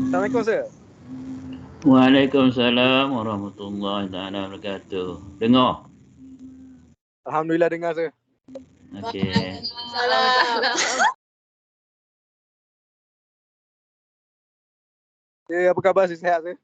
Assalamualaikum sir. Waalaikumsalam warahmatullahi taala wabarakatuh. Dengar? Alhamdulillah dengar sir. Okey. Apa khabar sir? Sihat sir?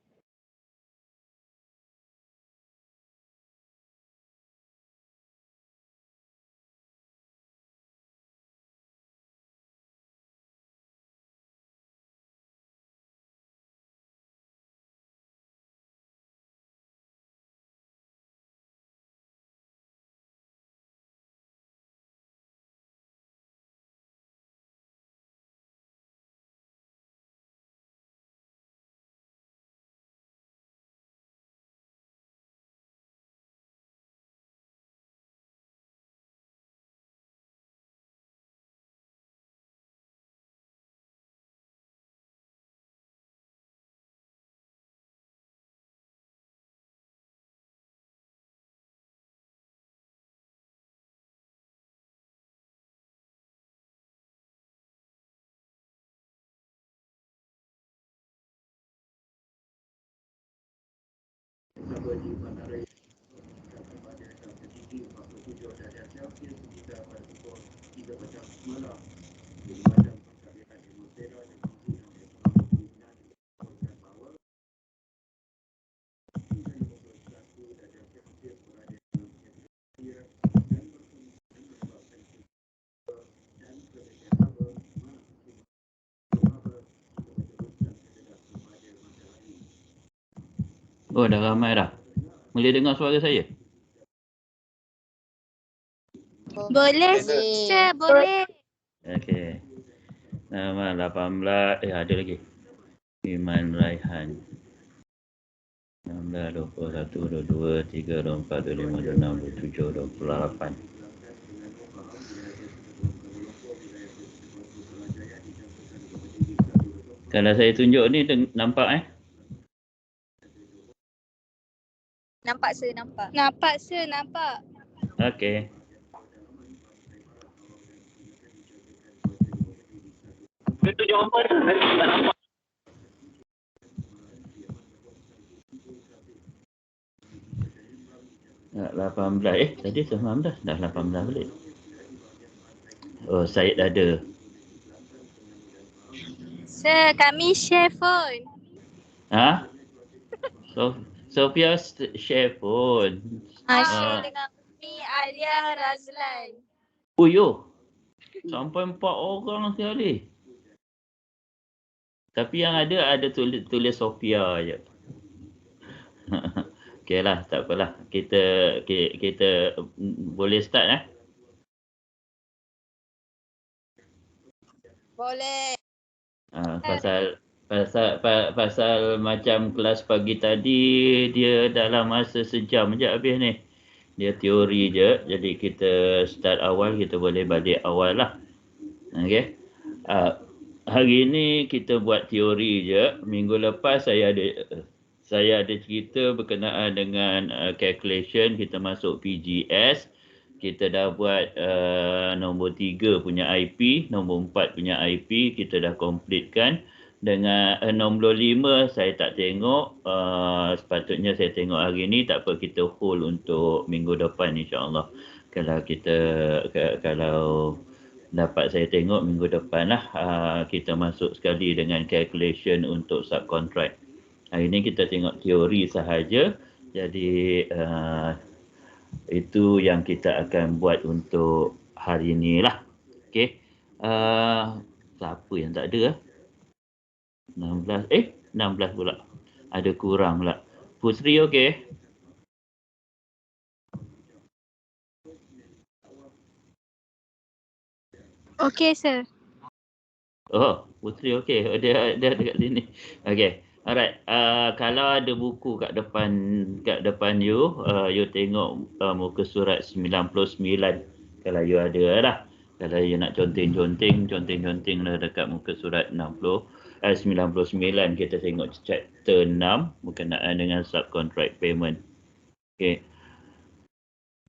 Oh, dah ramai dah. Boleh dengar suara saya? Boleh, sir, boleh. Okey. Nama 18, ada lagi. Iman Raihan. 19, 21, 22, 23, 24, 25, 26, 27, 28. Kalau saya tunjuk ni nampak Nampak, sir, nampak. Nampak, sir, nampak. Okey. Itu jawapan tak nampak. Nak 18. Tadi 19. Dah 18 balik. Oh, Syed ada. Sir, kami share phone. Ha? Sophia share phone. Share dengan Umi Alia Razlan. Oh, yo. Sampai 4 orang sekali. Tapi yang ada tulis Sophia je. Okeylah, tak apalah. Kita boleh start Boleh. Pasal macam kelas pagi tadi dia dalam masa sejam je habis ni. Dia teori je. Jadi kita start awal, kita boleh balik awal lah. Okey. hari ini kita buat teori je. Minggu lepas saya ada cerita berkenaan dengan calculation. Kita masuk PGS. Kita dah buat nombor 3 punya IP, nombor 4 punya IP kita dah completekan. Dengan nombor 5 saya tak tengok, sepatutnya saya tengok hari ni, tak apa, kita hold untuk minggu depan insya-Allah. Kalau dapat saya tengok minggu depan lah, kita masuk sekali dengan calculation untuk subcontract. Hari ni kita tengok teori sahaja. Jadi itu yang kita akan buat untuk hari ni lah. Okey. Siapa yang tak ada? 16 pula. Ada kurang pula. Pusri okey? Okey, sir. Oh, Putri okey. Oh, dia dekat sini. Okey. Alright. Kalau ada buku kat depan you, you tengok muka surat 99. Kalau you ada lah. Kalau you nak conteng lah dekat muka surat 99. Kita tengok chapter 6 berkenaan dengan subcontract payment. Okey.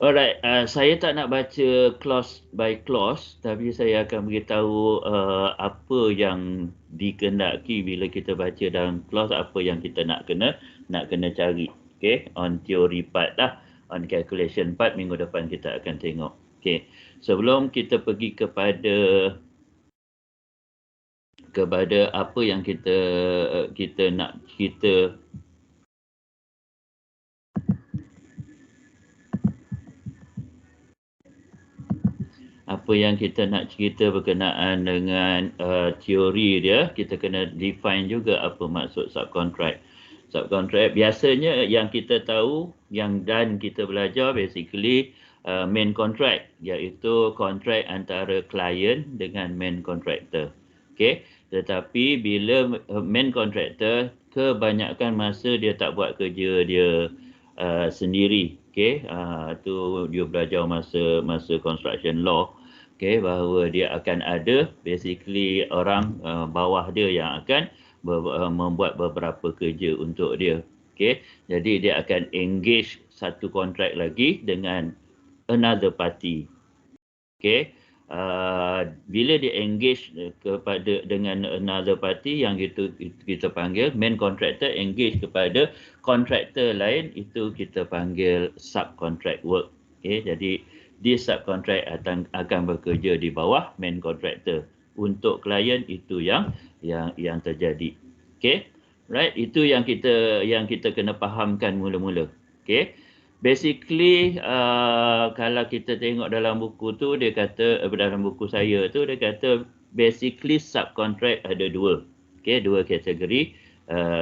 Alright, saya tak nak baca clause by clause, tapi saya akan beritahu apa yang dikehendaki bila kita baca dalam clause, apa yang kita nak kena cari. Okay, on theory part lah, on calculation part minggu depan kita akan tengok. Okay, sebelum kita pergi kepada apa yang kita nak cerita. Apa yang kita nak cerita berkenaan dengan teori dia, kita kena define juga apa maksud subcontract. Subcontract biasanya yang kita tahu, dan kita belajar basically main contract, iaitu kontrak antara klien dengan main contractor. Okay? Tetapi bila main contractor, kebanyakan masa dia tak buat kerja dia sendiri. Okay? Tu dia belajar masa construction law. Okay, bahawa dia akan ada basically orang bawah dia yang akan membuat beberapa kerja untuk dia. Okay, jadi dia akan engage satu kontrak lagi dengan another party. Okay, bila dia engage dengan another party, yang itu kita panggil main contractor engage kepada kontraktor lain, itu kita panggil subcontract work. Okay, jadi di subcontract akan bekerja di bawah main contractor. Untuk klien itu yang terjadi. Okay, right? Itu yang kita kena fahamkan mula-mula. Okay, basically kalau kita tengok dalam buku tu, dia kata dalam buku saya tu dia kata basically subcontract ada dua. Okay, dua kategori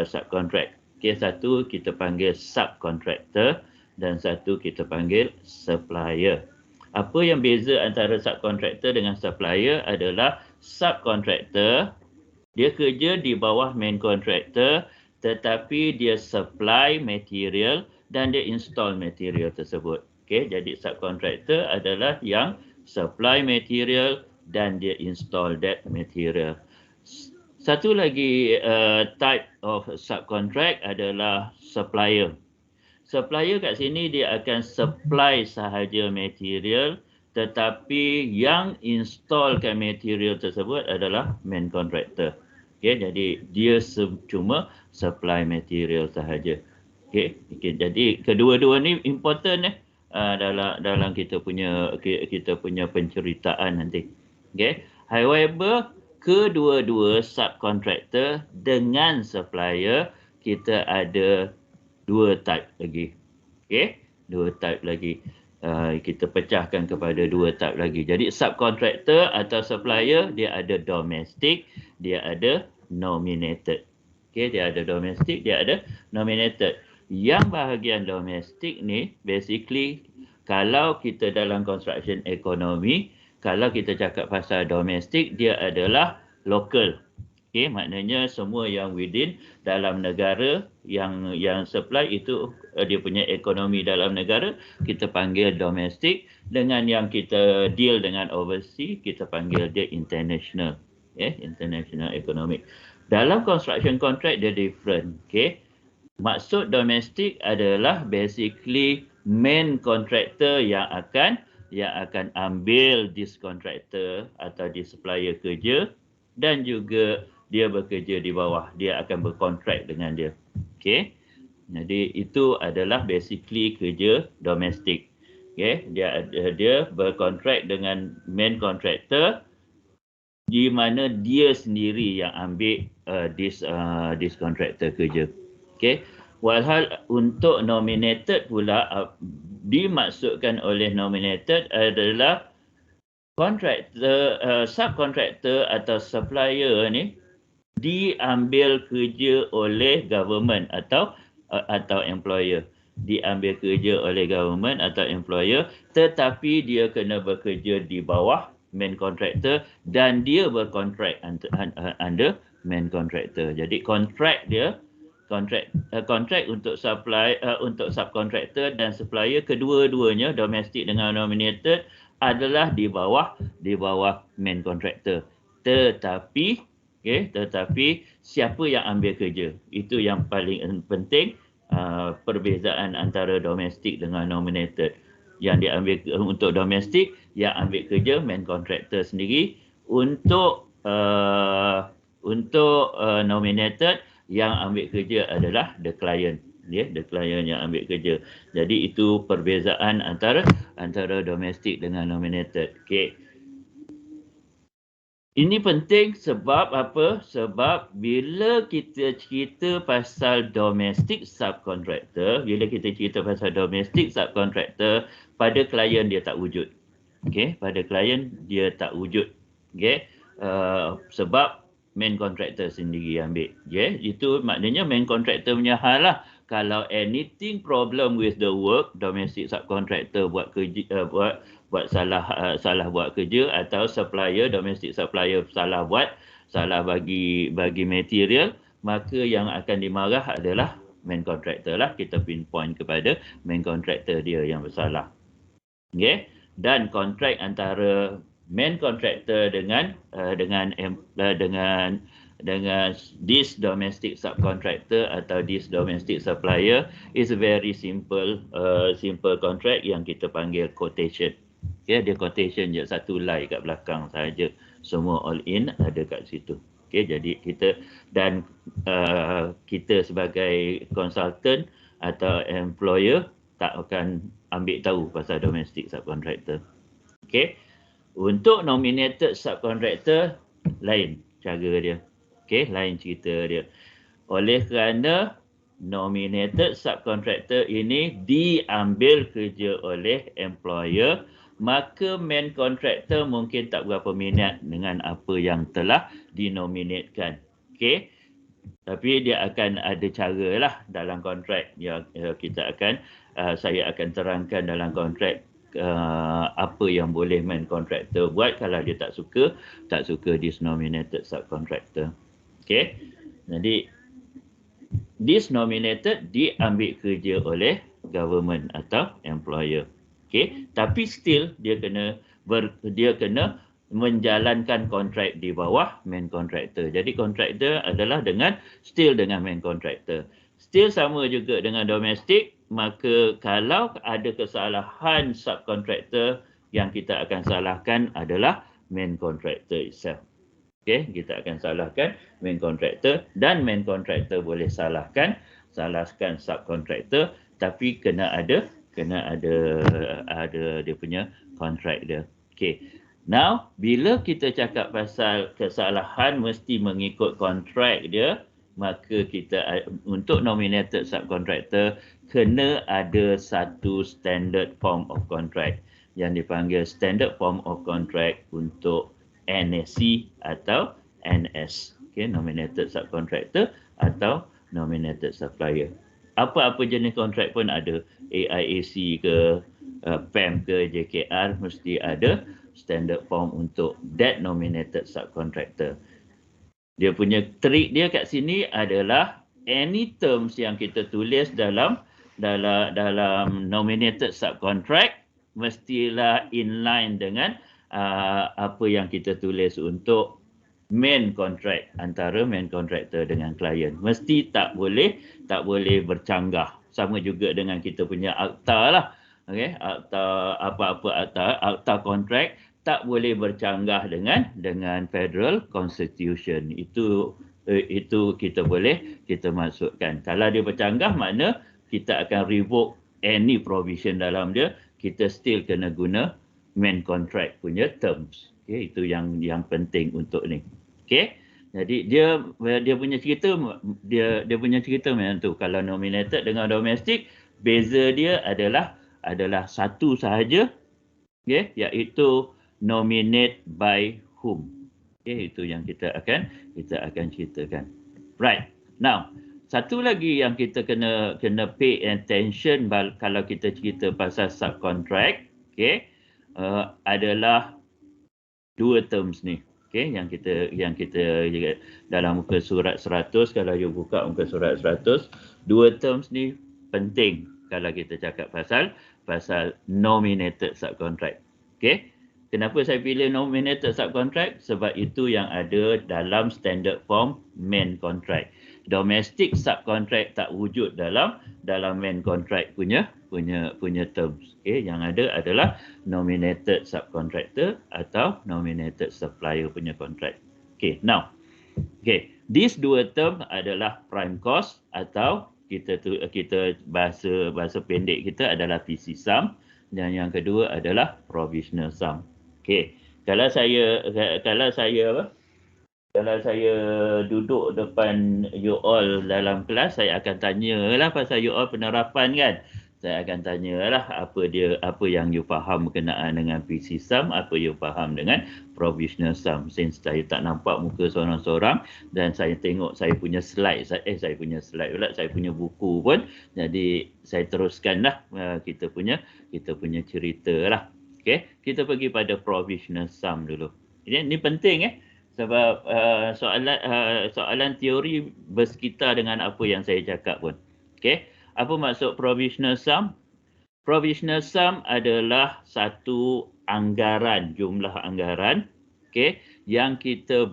subcontract. Okay, satu kita panggil subcontractor dan satu kita panggil supplier. Apa yang beza antara subcontractor dengan supplier adalah subcontractor dia kerja di bawah main contractor, tetapi dia supply material dan dia install material tersebut. Okay, jadi subcontractor adalah yang supply material dan dia install that material. Satu lagi type of subcontract adalah supplier. Supplier kat sini dia akan supply sahaja material, tetapi yang installkan material tersebut adalah main contractor. Okay, jadi dia cuma supply material sahaja. Okay, jadi kedua-dua ni important dalam kita punya penceritaan nanti. Okay, however, kedua-dua subcontractor dengan supplier kita ada dua type lagi. Okay, dua type lagi. Kita pecahkan kepada dua type lagi. Jadi subcontractor atau supplier dia ada domestic, dia ada nominated. Okay, dia ada domestic, dia ada nominated. Yang bahagian domestic ni basically kalau kita dalam construction economy, kalau kita cakap pasal domestic, dia adalah local. Okay, maknanya semua yang within dalam negara yang supply itu dia punya ekonomi dalam negara, kita panggil domestic. Dengan yang kita deal dengan overseas, kita panggil dia international. International economic. Dalam construction contract dia different. Maksud domestik adalah basically main contractor yang akan ambil this contractor atau this supplier kerja, dan juga dia bekerja di bawah, dia akan berkontrak dengan dia. Jadi itu adalah basically kerja domestik. Dia berkontrak dengan main contractor, di mana dia sendiri yang ambil this contractor kerja. Walhal untuk nominated pula, dimaksudkan oleh nominated adalah contractor, subcontractor atau supplier ni diambil kerja oleh government atau employer. Diambil kerja oleh government atau employer, tetapi dia kena bekerja di bawah main contractor dan dia berkontrak under main contractor. Jadi kontrak untuk untuk subcontractor dan supplier, kedua-duanya domestik dengan nominated adalah di bawah main contractor. Tetapi siapa yang ambil kerja, itu yang paling penting. Perbezaan antara domestik dengan nominated. Yang diambil untuk domestik, yang ambil kerja main contractor sendiri. Untuk nominated, yang ambil kerja adalah the client. The client yang ambil kerja. Jadi itu perbezaan antara domestik dengan nominated. Ini penting sebab apa? Sebab bila kita cerita pasal domestic subcontractor, pada klien dia tak wujud. Pada klien dia tak wujud. Sebab main contractor sendiri ambil. Itu maknanya main contractor punya hal lah. Kalau anything problem with the work, domestic subcontractor buat kerja, buat salah buat kerja, atau supplier, domestic supplier salah bagi material, maka yang akan dimarah adalah main contractor lah. Kita pinpoint kepada main contractor dia yang bersalah. Dan kontrak antara main contractor dengan this domestic subcontractor atau this domestic supplier is a very simple contract yang kita panggil quotation. Dia quotation je, satu line kat belakang saja. Semua all in ada kat situ. Jadi kita sebagai consultant atau employer tak akan ambil tahu pasal domestic subcontractor. Untuk nominated subcontractor, lain cara dia. Lain cerita dia. Oleh kerana nominated subcontractor ini diambil kerja oleh employer, maka main contractor mungkin tak berapa minat dengan apa yang telah dinominatkan. Tapi dia akan ada cara lah dalam kontrak yang saya akan terangkan dalam kontrak apa yang boleh main contractor buat kalau dia tak suka this nominated subcontractor. Jadi this nominated diambil kerja oleh government atau employer. Tapi still dia kena menjalankan kontrak di bawah main contractor. Jadi kontraktor adalah dengan main contractor. Still sama juga dengan domestik, maka kalau ada kesalahan subcontractor, yang kita akan salahkan adalah main contractor itself. Kita akan salahkan main contractor, dan main contractor boleh salahkan subcontractor, tapi kena ada dia punya kontrak dia. Now, bila kita cakap pasal kesalahan mesti mengikut kontrak dia, maka kita untuk nominated subcontractor kena ada satu standard form of contract yang dipanggil standard form of contract untuk NSC atau NS. Nominated subcontractor atau nominated supplier. Apa-apa jenis kontrak pun ada. AIAC ke, PAM ke, JKR, mesti ada standard form untuk that nominated subcontractor. Dia punya trik dia kat sini adalah any terms yang kita tulis dalam nominated subcontract mestilah in line dengan apa yang kita tulis untuk main contract antara main contractor dengan klien. Mesti tak boleh bercanggah. Sama juga dengan kita punya akta lah. Okey, akta apa-apa akta kontrak tak boleh bercanggah dengan Federal Constitution. Itu kita boleh kita masukkan. Kalau dia bercanggah, makna kita akan revoke any provision dalam dia. Kita still kena guna main contract punya terms. Okay, itu yang penting untuk ni. Okay, jadi dia punya cerita macam tu. Kalau nominated dengan domestic, beza dia adalah satu sahaja, okay, iaitu nominate by whom. Okay, itu yang kita akan ceritakan. Right. Now, satu lagi yang kita kena pay attention kalau kita cerita pasal subcontract, okay, adalah dua terms ni. Okay, yang kita dalam muka surat 100, kalau you buka muka surat 100, dua terms ni penting kalau kita cakap pasal nominated subcontract. Okay, kenapa saya pilih nominated subcontract? Sebab itu yang ada dalam standard form main contract. Domestic subcontract tak wujud dalam main contract punya terms. Okay, yang ada adalah nominated subcontractor atau nominated supplier punya contract. Okay, now, these dua term adalah prime cost atau kita bahasa pendek kita adalah PC sum, dan yang kedua adalah provisional sum. Okay, kalau saya duduk depan you all dalam kelas, saya akan tanyalah pasal you all penerapan kan. Saya akan tanyalah apa yang you faham berkenaan dengan PC sum, apa you faham dengan provisional sum. Since saya tak nampak muka seorang-seorang dan saya tengok saya punya buku pun. Jadi saya teruskanlah kita punya cerita lah. Okay, kita pergi pada provisional sum dulu. Ini penting sebab soalan teori bersekitar dengan apa yang saya cakap pun. Okay, apa maksud provisional sum? Provisional sum adalah satu anggaran, jumlah anggaran, okay, yang kita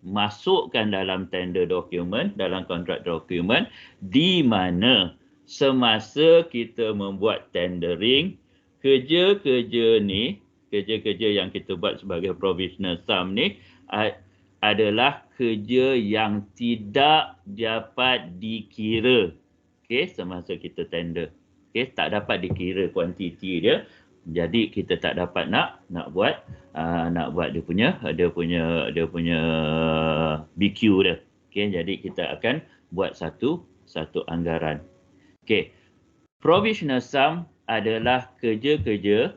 masukkan dalam tender document, dalam kontrak dokumen, di mana semasa kita membuat tendering, kerja-kerja yang kita buat sebagai provisional sum ni adalah kerja yang tidak dapat dikira, okay, semasa kita tender. Okay, tak dapat dikira kuantiti dia. Jadi kita tak dapat nak buat dia punya BQ dia. Okay, jadi kita akan buat satu anggaran. Okay, provisional sum adalah kerja-kerja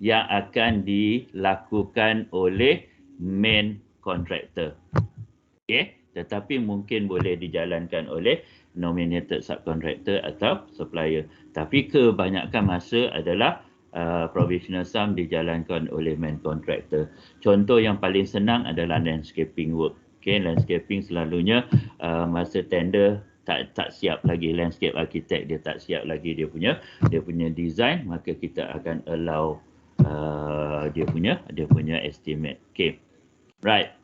yang akan dilakukan oleh main contractor. Okay, tetapi mungkin boleh dijalankan oleh nominated subcontractor atau supplier. Tapi kebanyakan masa adalah provisional sum dijalankan oleh main contractor. Contoh yang paling senang adalah landscaping work. Okay, landscaping selalunya masa tender tak siap lagi, landscape architect dia tak siap lagi dia punya design, maka kita akan allow dia punya estimate. Okay, right.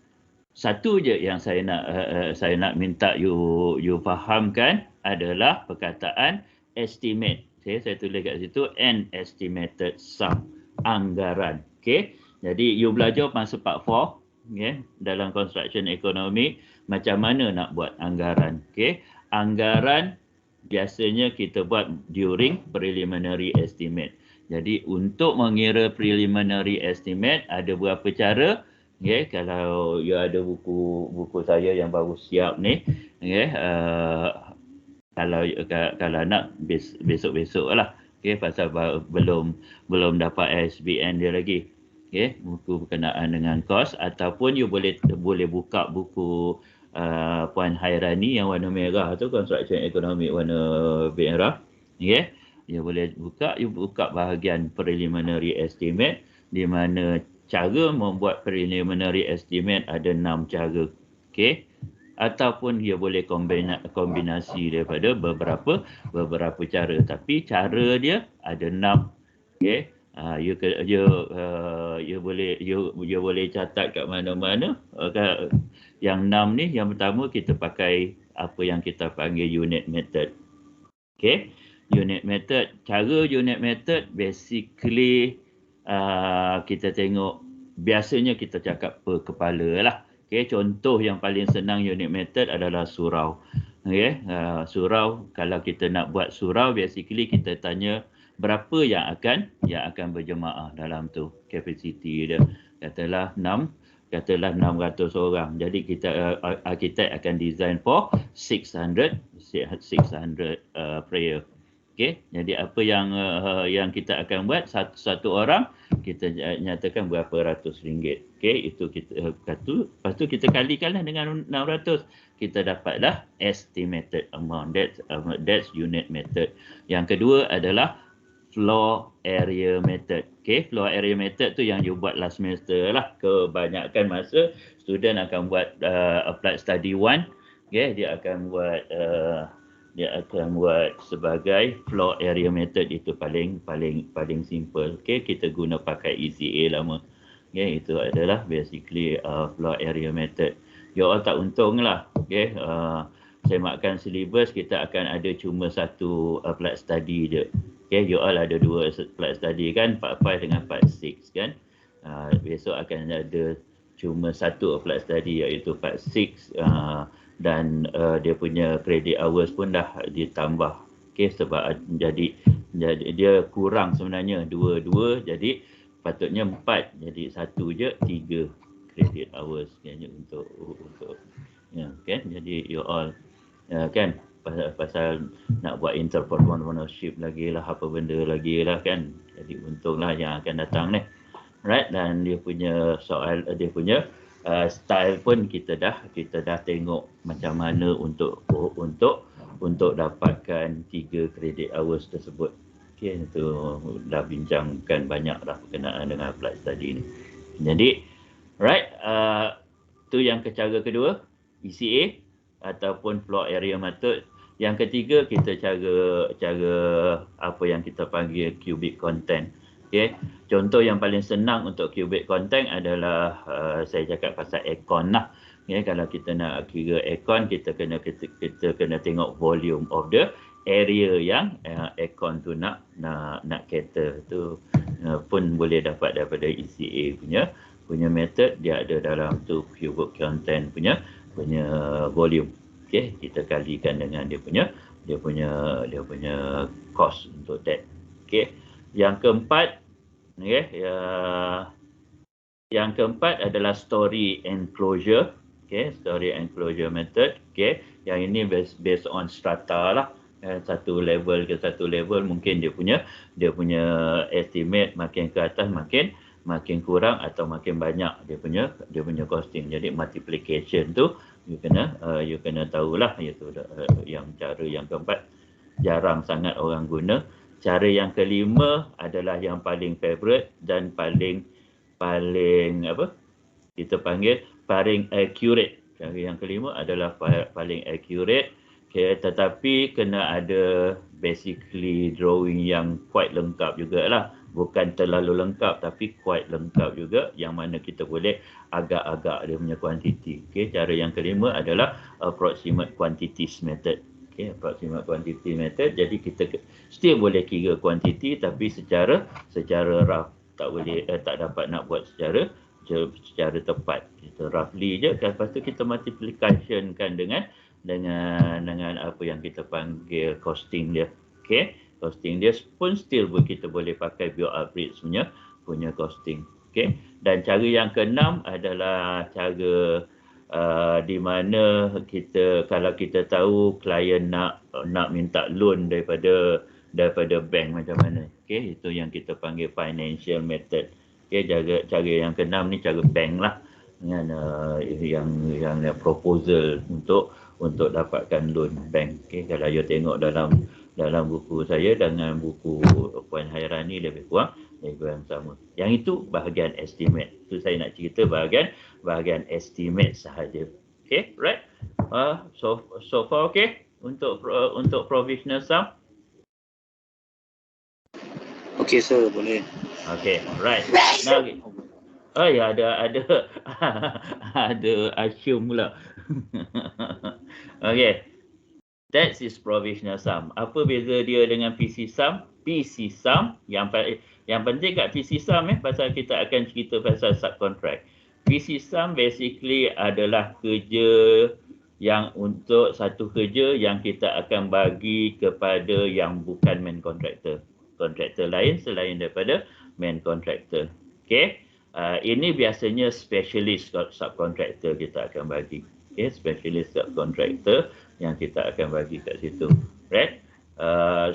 Satu je yang saya nak minta you fahamkan adalah perkataan estimate. Okay, saya tulis kat situ an estimated sum, anggaran. Okay, jadi you belajar masa part 4, okay, dalam construction economic macam mana nak buat anggaran. Okay, anggaran biasanya kita buat during preliminary estimate. Jadi untuk mengira preliminary estimate ada beberapa cara. Okay, kalau you ada buku saya yang baru siap ni, okay, kalau nak besok-besok lah. Okay, pasal belum dapat ISBN dia lagi. Okay, buku berkenaan dengan kos, ataupun you boleh buka buku Puan Hairani yang warna merah tu, construction economic warna merah. Okay, you boleh buka bahagian preliminary estimate, di mana cara membuat preliminary estimate ada 6 cara. Okay, ataupun dia boleh kombinasi daripada beberapa cara, tapi cara dia ada 6. Okay, You boleh catat kat mana-mana. Yang 6 ni, yang pertama kita pakai apa yang kita panggil unit method. Okay, unit method. Cara unit method basically kita tengok, biasanya kita cakap per kepala lah. Okay, contoh yang paling senang unit method adalah surau. Okay, surau, kalau kita nak buat surau, basically kita tanya berapa yang akan berjemaah dalam tu, kapasiti dia. Katalah 600 orang. Jadi kita arkitek akan design for 600 prayer. Okey, jadi apa yang kita akan buat, satu orang kita nyatakan berapa ratus ringgit. Okey, itu kita lepas tu kita kalikanlah dengan 600, kita dapatlah estimated amount. That's unit method. Yang kedua adalah floor area method. Okay, floor area method tu yang you buat last semester lah. Kebanyakan masa student akan buat applied study 1. Okay, dia akan buat sebagai floor area method. Itu paling simple. Okay, kita guna pakai ECA lama. Okay, itu adalah basically floor area method. You all tak untung lah. Okay, semakkan syllabus kita akan ada cuma satu applied study je. Okay, you all ada 2 applied study kan, part 5 dengan part 6 kan. Besok akan ada cuma satu applied study iaitu part 6 dan dia punya credit hours pun dah ditambah. Okay, sebab jadi dia kurang sebenarnya 2 jadi patutnya 4, jadi 1 je 3 credit hours kan untuk ya kan. Jadi you all kan pasal nak buat entrepreneurship lagi lah, apa benda lagi lah kan. Jadi untunglah yang akan datang ni. Right, dan dia punya soal, dia punya style pun kita dah tengok macam mana untuk dapatkan 3 credit hours tersebut. Okay, itu dah bincangkan banyak dah berkenaan dengan applied study ni. Jadi right, tu yang cara kedua, ECA ataupun floor area method. Yang ketiga, kita cara apa yang kita panggil cubic content. Okay, contoh yang paling senang untuk cubic content adalah saya cakap pasal aircon lah. Okay, kalau kita nak kira aircon, kita kena tengok volume of the area yang aircon tu nak cater. Tu pun boleh dapat daripada ECA punya method. Dia ada dalam tu cubic content punya volume. Okay, kita kalikan dengan dia punya cost untuk that. Okay, yang keempat, yang keempat adalah story enclosure. Okay, story enclosure method. Okay, yang ini based on strata lah. Satu level ke satu level mungkin dia punya estimate makin ke atas makin kurang atau makin banyak dia punya costing. Jadi multiplication tu you kena tahulah, iaitu yang cara yang keempat jarang sangat orang guna. Cara yang kelima adalah yang paling favorite dan paling kita panggil paling accurate. Cara yang kelima adalah paling accurate. Okay, tetapi kena ada basically drawing yang quite lengkap jugalah. Bukan terlalu lengkap tapi quite lengkap juga, yang mana kita boleh agak-agak dia punya kuantiti. Okay, cara yang kelima adalah approximate quantities method. Okay, approximate quantity method. Jadi kita still boleh kira kuantiti tapi secara rough. Tak dapat nak buat secara tepat. Kita roughly je, lepas tu kita multiplication kan dengan apa yang kita panggil costing dia. Okay, costing dia pun still kita boleh pakai build-up rates punya costing. Okay, dan cara yang keenam adalah cara di mana kalau kita tahu klien nak minta loan daripada bank macam mana. Okay, itu yang kita panggil financial method. Okay, cara yang keenam ni cara bank lah, dengan yang proposal untuk dapatkan loan bank. Okay, kalau you tengok dalam buku saya dengan buku Puan Hairani lebih kurang sama. Yang itu bahagian estimate. Itu saya nak cerita bahagian estimate sahaja. Okay, right? So far okay untuk provisional sum. Okey sir, boleh. Okay, right. Now, oh ya ada ada assume pula. Okay, that is provisional sum. Apa beza dia dengan PC sum? PC sum yang penting kat PC sum pasal kita akan cerita pasal subcontract. PC sum basically adalah kerja yang untuk satu kerja yang kita akan bagi kepada yang bukan main contractor. Kontraktor lain selain daripada main contractor. Okay. Ini biasanya specialist subcontractor kita akan bagi. Okay, specialist subcontractor yang kita akan bagi kat situ. Right?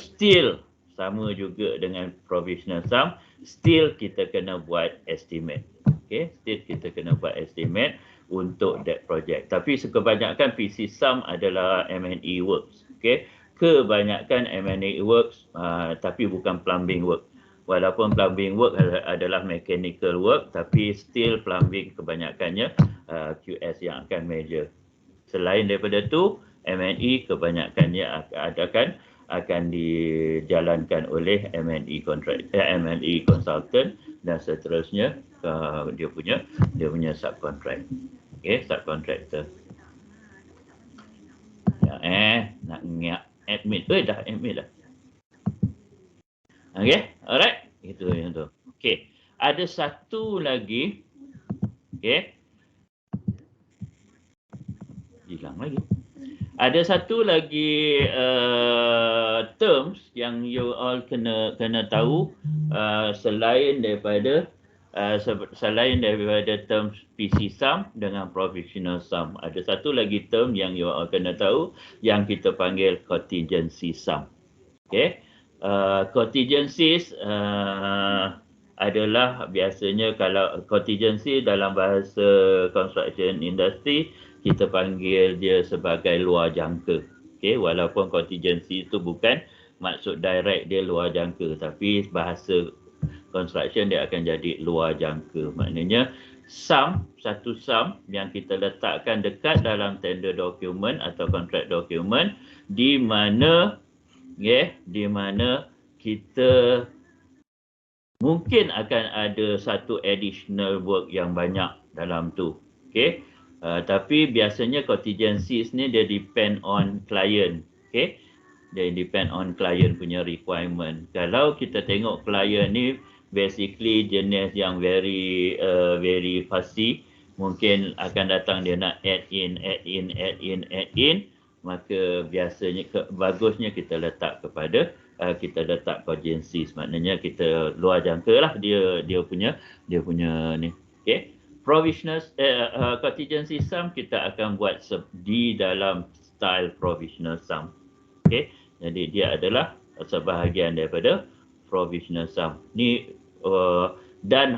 Still sama juga dengan provisional sum, still kita kena buat estimate. Okay, still kita kena buat estimate untuk that project. Tapi kebanyakan PC sum adalah M&E works. Okay, kebanyakan M&E works tapi bukan plumbing work. Walaupun plumbing work adalah mechanical work, tapi still plumbing kebanyakannya QS yang akan measure. Selain daripada tu, M&E kebanyakannya akan dijalankan oleh M&E consultant dan seterusnya dia punya subcontract. Okay, subcontractor. Ya, nak admit. Dah admit dah. Okay, alright. Itu yang tu. Okay, ada satu lagi. Okay. Hilang lagi. Ada satu lagi terms yang you all kena tahu selain daripada terms PC sum dengan provisional sum. Ada satu lagi term yang you all kena tahu yang kita panggil contingency sum. Okay. Contingencies adalah biasanya kalau contingency dalam bahasa construction industry kita panggil dia sebagai luar jangka. Okay, walaupun contingency itu bukan maksud direct dia luar jangka, tapi bahasa construction dia akan jadi luar jangka. Maknanya satu sum yang kita letakkan dekat dalam tender document atau contract document di mana kita mungkin akan ada satu additional work yang banyak dalam tu. Okay. Tapi biasanya contingencies ni dia depend on client. Okay. Dia depend on client punya requirement. Kalau kita tengok client ni basically jenis yang very fussy. Mungkin akan datang dia nak add in. Maka biasanya bagusnya kita letak contingencies, maknanya kita luar jangka lah dia punya ni. Okay, provisional contingency sum kita akan buat di dalam style provisional sum. Okay, jadi dia adalah sebahagian daripada provisional sum ni. Dan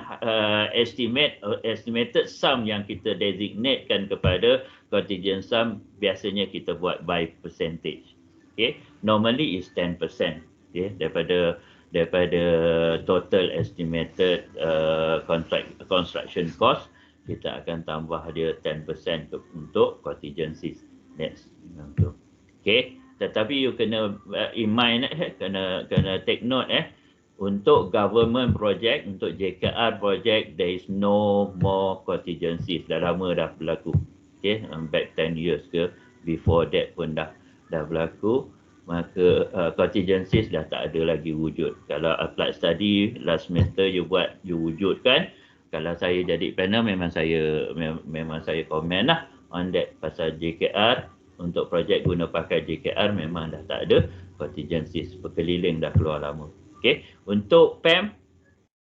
estimated sum yang kita designatekan kepada contingent sum biasanya kita buat by percentage. Okay, normally is 10%. Okay, daripada total estimated construction cost kita akan tambah dia 10% untuk contingencies. Next. Okay, tetapi you kena in mind kena take note untuk government project, untuk JKR project, there is no more contingencies. Dah lama dah berlaku. Okay, back 10 years ke, before that pun dah berlaku. Maka contingencies dah tak ada lagi wujud. Kalau applied study last semester you wujudkan. Kalau saya jadi panel memang saya komen lah on that pasal JKR. Untuk projek guna pakai JKR memang dah tak ada contingencies. Berkeliling dah keluar lama. Okay, untuk PEM,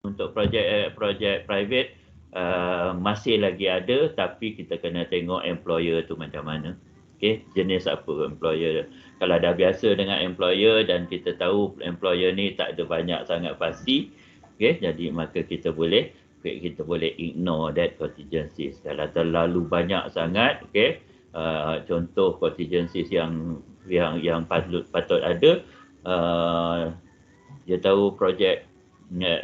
untuk projek private masih lagi ada, tapi kita kena tengok employer tu macam mana. Okay, jenis apa employer. Kalau dah biasa dengan employer dan kita tahu employer ni tak ada banyak sangat pasti, okay, jadi maka kita boleh ignore that contingencies. Kalau terlalu banyak sangat, okay, contoh contingencies yang patut ada. You tahu projek,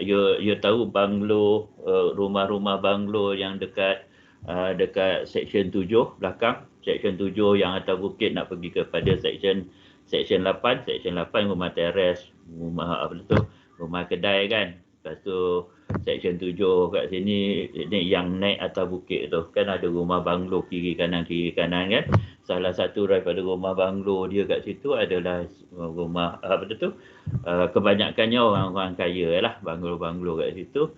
you tahu banglo, rumah-rumah banglo yang dekat section 7 belakang, section 7 yang atas bukit nak pergi kepada section 8 rumah teres, rumah kedai kan. Lepas tu section 7 kat sini ni yang naik atas bukit tu kan ada rumah banglo kiri kanan kan. Salah satu daripada rumah banglo dia kat situ adalah rumah kebanyakannya orang-orang kaya lah banglo-banglo kat situ.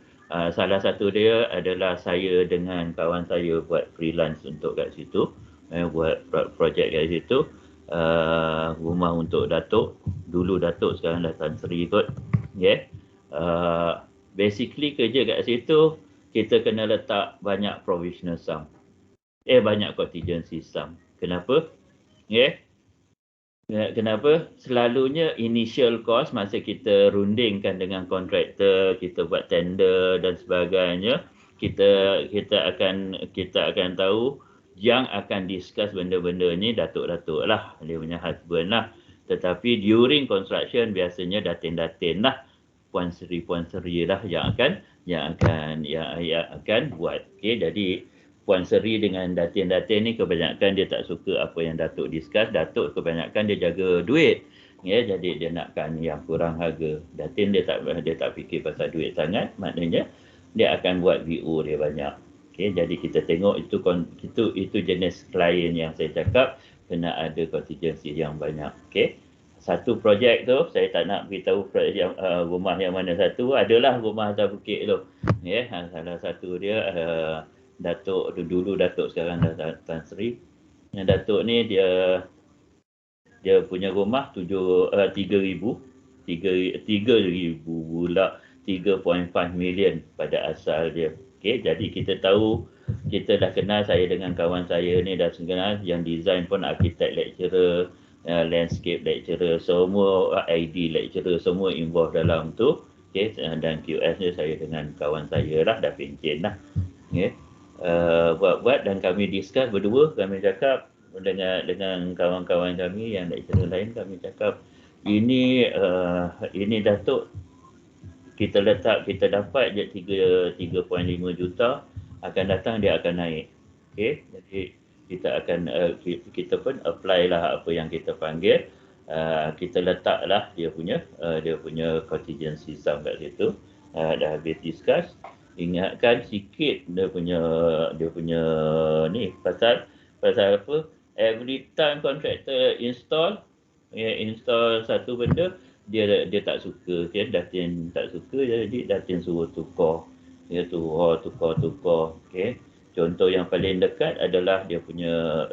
Salah satu dia adalah saya dengan kawan saya buat freelance untuk kat situ, buat projek kat situ. Rumah untuk Datuk, dulu Datuk sekarang dah Tan Sri kot. Basically kerja kat situ kita kena letak banyak provisional sum, banyak contingency sum. Kenapa? Kenapa? Selalunya initial cost masa kita rundingkan dengan kontraktor, kita buat tender dan sebagainya, kita akan tahu yang akan discuss benda-benda ni datuk-datuk lah, dia punya husband lah. Tetapi during construction biasanya datin-datin lah, Puan Seri lah yang akan buat. Jadi Puan Seri dengan datin-datin ni kebanyakan dia tak suka apa yang Datuk discuss. Datuk kebanyakan dia jaga duit. Jadi dia nakkan yang kurang harga. Datin dia tak fikir pasal duit sangat. Maknanya dia akan buat VO dia banyak. Jadi kita tengok itu jenis klien yang saya cakap kena ada contingency yang banyak. Satu projek tu saya tak nak beritahu projek rumah yang mana satu, adalah rumah atas bukit tu. Salah satu dia Datuk dulu Datuk sekarang dah Tan Sri. Yang Datuk ni dia punya rumah 3,000 pula 3.5 million pada asal dia. Jadi kita tahu, kita dah kenal, saya dengan kawan saya ni dah kenal, yang design pun arkitek lecturer, landscape lecturer, semua ID lecturer, semua involved dalam tu. Dan QS ni saya dengan kawan saya lah, dah pencen lah. Buat dan kami discuss berdua, kami cakap dengan kawan-kawan kami yang lecturer lain, kami cakap ini Datuk, kita dapat je 3.5 juta, akan datang dia akan naik. Jadi kita pun apply lah apa yang kita panggil, kita letaklah dia punya contingency sum kat situ. Dah habis discuss, ingatkan sikit dia punya ni pasal apa, every time contractor install satu benda, dia tak suka, datin tak suka, jadi datin suruh tukar. Dia tukar. Contoh yang paling dekat adalah dia punya,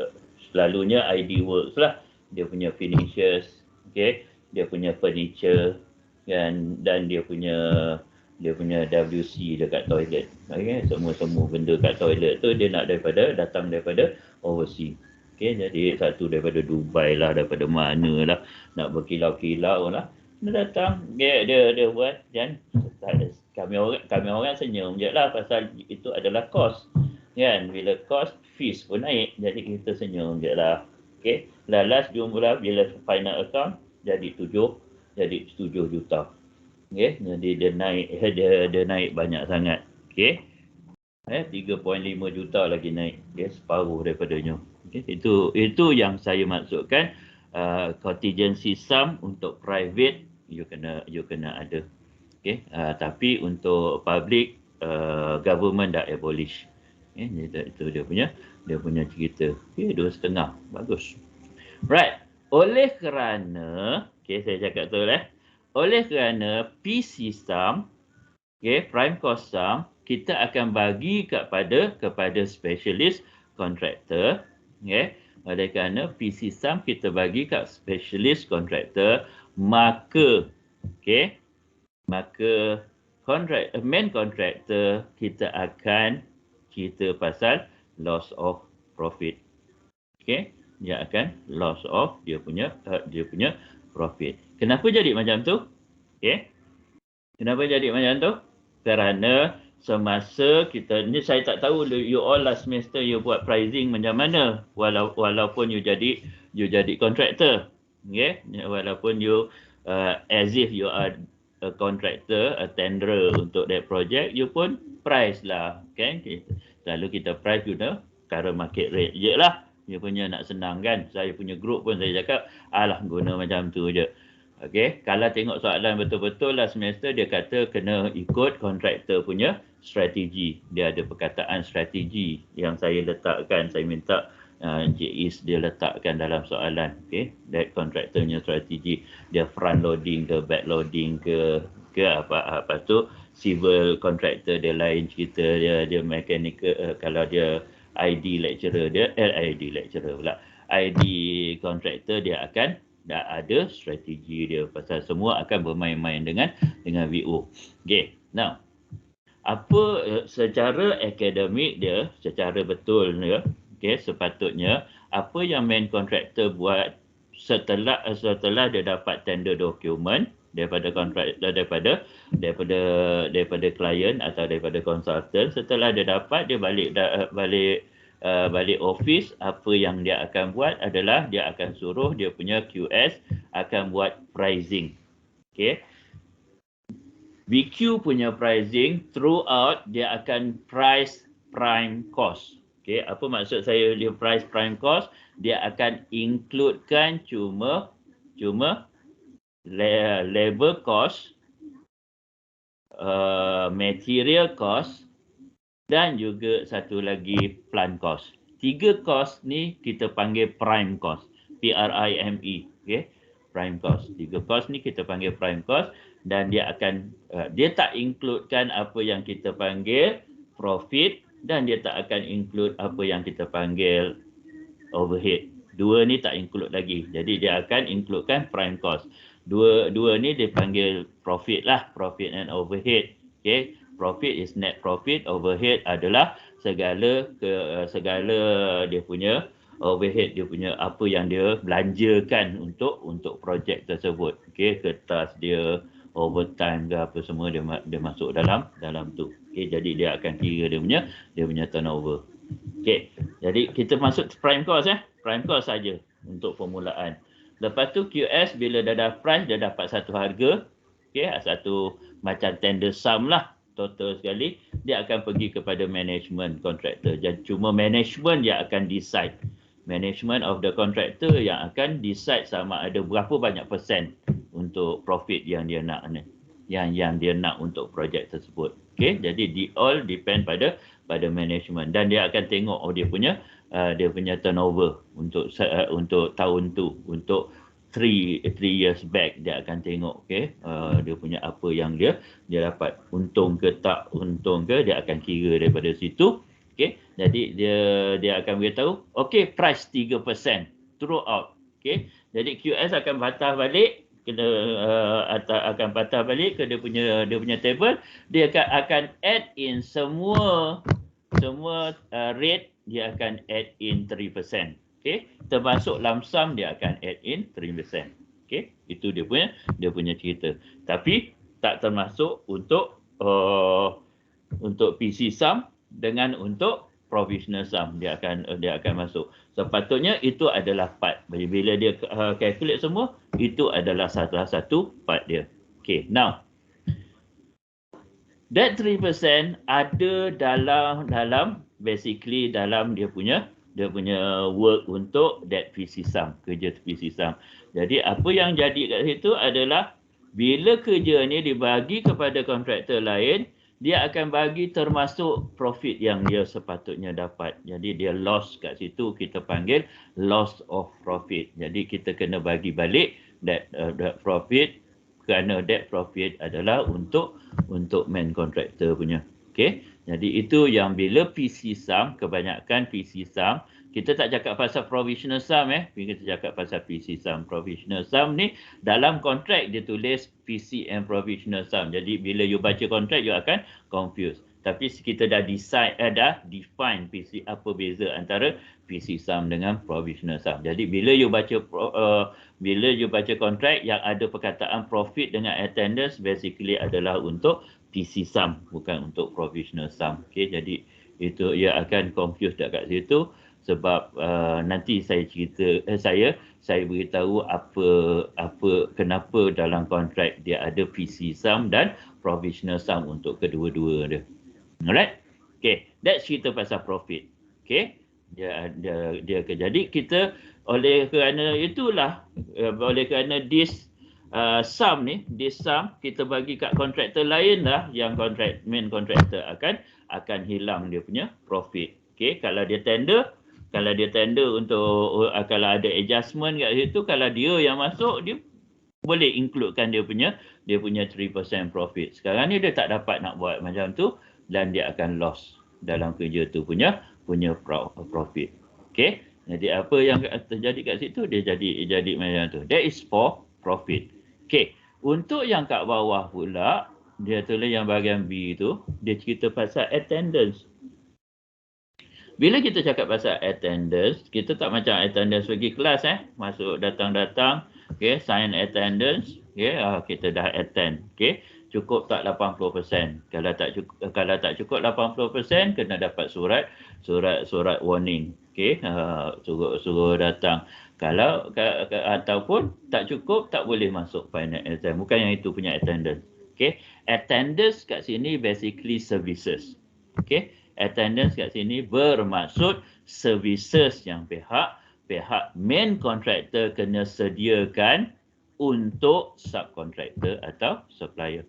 selalunya ID Works lah, dia punya finishes, dia punya furniture dan dia punya WC dekat toilet. Semua benda kat toilet tu dia nak datang daripada overseas. Jadi satu daripada Dubai lah, daripada mana lah, nak berkilau-kilau lah, dia datang, dia buat, dan kami orang senyum je lah pasal itu adalah cost. Bila cost, fees pun naik, jadi kita senyum je lah. Last jumlah bila final account jadi 7 juta. Jadi dia naik banyak sangat. 3.5 juta lagi naik, separuh daripadanya. Itu yang saya maksudkan, contingency sum untuk private you kena ada. Tapi untuk public, government dah abolish. Itu dia punya cerita. 2.5, bagus. Right. Oleh kerana saya cakap tu oleh kerana PC sum, prime cost sum, kita akan bagi kepada specialist contractor. Oleh kerana PC sum kita bagi kat specialist contractor, maka main contractor kita akan cerita pasal loss of profit. Dia akan loss of dia punya profit. Kenapa jadi macam tu? Kenapa jadi macam tu? Kerana semasa kita ni, saya tak tahu you all last semester you buat pricing macam mana, walaupun you jadi contractor. Walaupun you as if you are a contractor, a tenderer untuk that project, you pun price lah. Selalu kita price guna current market rate je lah. Dia punya nak senang kan. Saya punya group pun saya cakap, alah guna macam tu je. Okey, kalau tengok soalan betul-betul last semester dia kata kena ikut kontraktor punya strategi. Dia ada perkataan strategi yang saya letakkan, saya minta Encik Is dia letakkan dalam soalan. Okey, that kontraktornya strategi. Dia front loading ke back loading ke apa tu civil contractor dia lain cerita, dia mechanical kalau dia ID lecturer dia ID lecturer pula. ID contractor dia akan dah ada strategi dia pasal semua akan bermain-main dengan VO. Okey. Now, apa secara akademik dia, secara betul dia, okey, sepatutnya apa yang main contractor buat setelah dia dapat tender dokumen daripada kontraktor daripada klien atau daripada konsultan, setelah dia dapat dia balik office, apa yang dia akan buat adalah dia akan suruh dia punya QS akan buat pricing. Okey. VQ punya pricing throughout dia akan price prime cost. Okey, apa maksud saya dia price prime cost? Dia akan includekan cuma labor cost, material cost dan juga satu lagi plant cost. 3 cost ni kita panggil prime cost. PRIME. Okay? Prime cost. 3 cost ni kita panggil prime cost dan dia akan dia tak includekan apa yang kita panggil profit dan dia tak akan include apa yang kita panggil overhead. Dua ni tak include lagi. Jadi dia akan includekan prime cost. Dua ni dipanggil profit lah, profit and overhead. Okay? Profit is net profit, overhead adalah segala dia punya overhead, dia punya apa yang dia belanjakan untuk projek tersebut. Okey, kertas dia, overtime ke apa semua dia masuk dalam tu. Okey, jadi dia akan kira dia punya turnover. Okey, jadi kita masuk prime cost prime cost saja untuk permulaan. Lepas tu QS bila dah price dia dapat satu harga, okey, satu macam tender sum lah. Total sekali, dia akan pergi kepada management contractor. Jadi cuma management yang akan decide. Management of the contractor yang akan decide sama ada berapa banyak persen untuk profit yang dia nak ni. Yang dia nak untuk projek tersebut. Okey, jadi all depend pada management dan dia akan tengok dia punya turnover untuk tahun tu, untuk 3 years back dia akan tengok dia punya apa yang dia dapat, untung ke tak untung ke, dia akan kira daripada situ. Okey, jadi dia akan beritahu okey price 3% throughout. Okey, jadi QS akan patah balik akan patah balik ke dia punya table, dia akan add in semua rate, dia akan add in 3%. Okey, termasuk lump sum dia akan add in 3%. Okey, itu dia punya cerita. Tapi tak termasuk untuk PC sum dengan untuk provisional sum dia akan masuk. Sepatutnya itu adalah part bila dia calculate semua, itu adalah salah satu part dia. Okey, now that 3% ada dalam basically dalam dia punya work untuk that PC sum, kerja PC sum. Jadi apa yang jadi kat situ adalah bila kerja ni dibagi kepada kontraktor lain, dia akan bagi termasuk profit yang dia sepatutnya dapat. Jadi dia loss kat situ, kita panggil loss of profit. Jadi kita kena bagi balik that profit, kerana that profit adalah untuk main contractor punya. Okey, jadi itu yang bila PC sum, kebanyakan PC sum, kita tak cakap pasal provisional sum kita cakap pasal PC sum. Provisional sum ni dalam kontrak dia tulis PC and provisional sum. Jadi bila you baca kontrak you akan confused. Tapi kita dah define PC, apa beza antara PC sum dengan provisional sum. Jadi bila you baca kontrak yang ada perkataan profit dengan attendance, basically adalah untuk PC sum, bukan untuk provisional sum. Okey, jadi itu ia akan confuse dekat situ sebab nanti saya cerita saya beritahu apa kenapa dalam kontrak dia ada PC sum dan provisional sum untuk kedua-dua dia. Alright? Okey, that's cerita pasal profit. Okey? Dia jadi kita oleh kerana itulah oleh kerana this sum ni, this sum kita bagi kat kontraktor lain lah, yang main kontraktor akan hilang dia punya profit. Okey, kalau dia tender untuk kalau ada adjustment kat situ, kalau dia yang masuk, dia boleh includekan dia punya 3% profit. Sekarang ni dia tak dapat nak buat macam tu dan dia akan loss dalam kerja tu punya profit. Okey, jadi apa yang terjadi kat situ, dia jadi macam tu. That is for profit. Okey, untuk yang kat bawah pula, dia tulis yang bahagian B tu, dia cerita pasal attendance. Bila kita cakap pasal attendance, kita tak macam attendance pergi kelas masuk datang-datang, okey, sign attendance, okey, kita dah attend, okey. Cukup tak 80%. Kalau tak cukup 80%, kena dapat surat warning, okey, suruh datang. Kalau ataupun tak cukup, tak boleh masuk final exam. Bukan yang itu punya attendance. Okey, attendance kat sini basically services. Okey, attendance kat sini bermaksud services yang pihak main contractor kena sediakan untuk subcontractor atau supplier.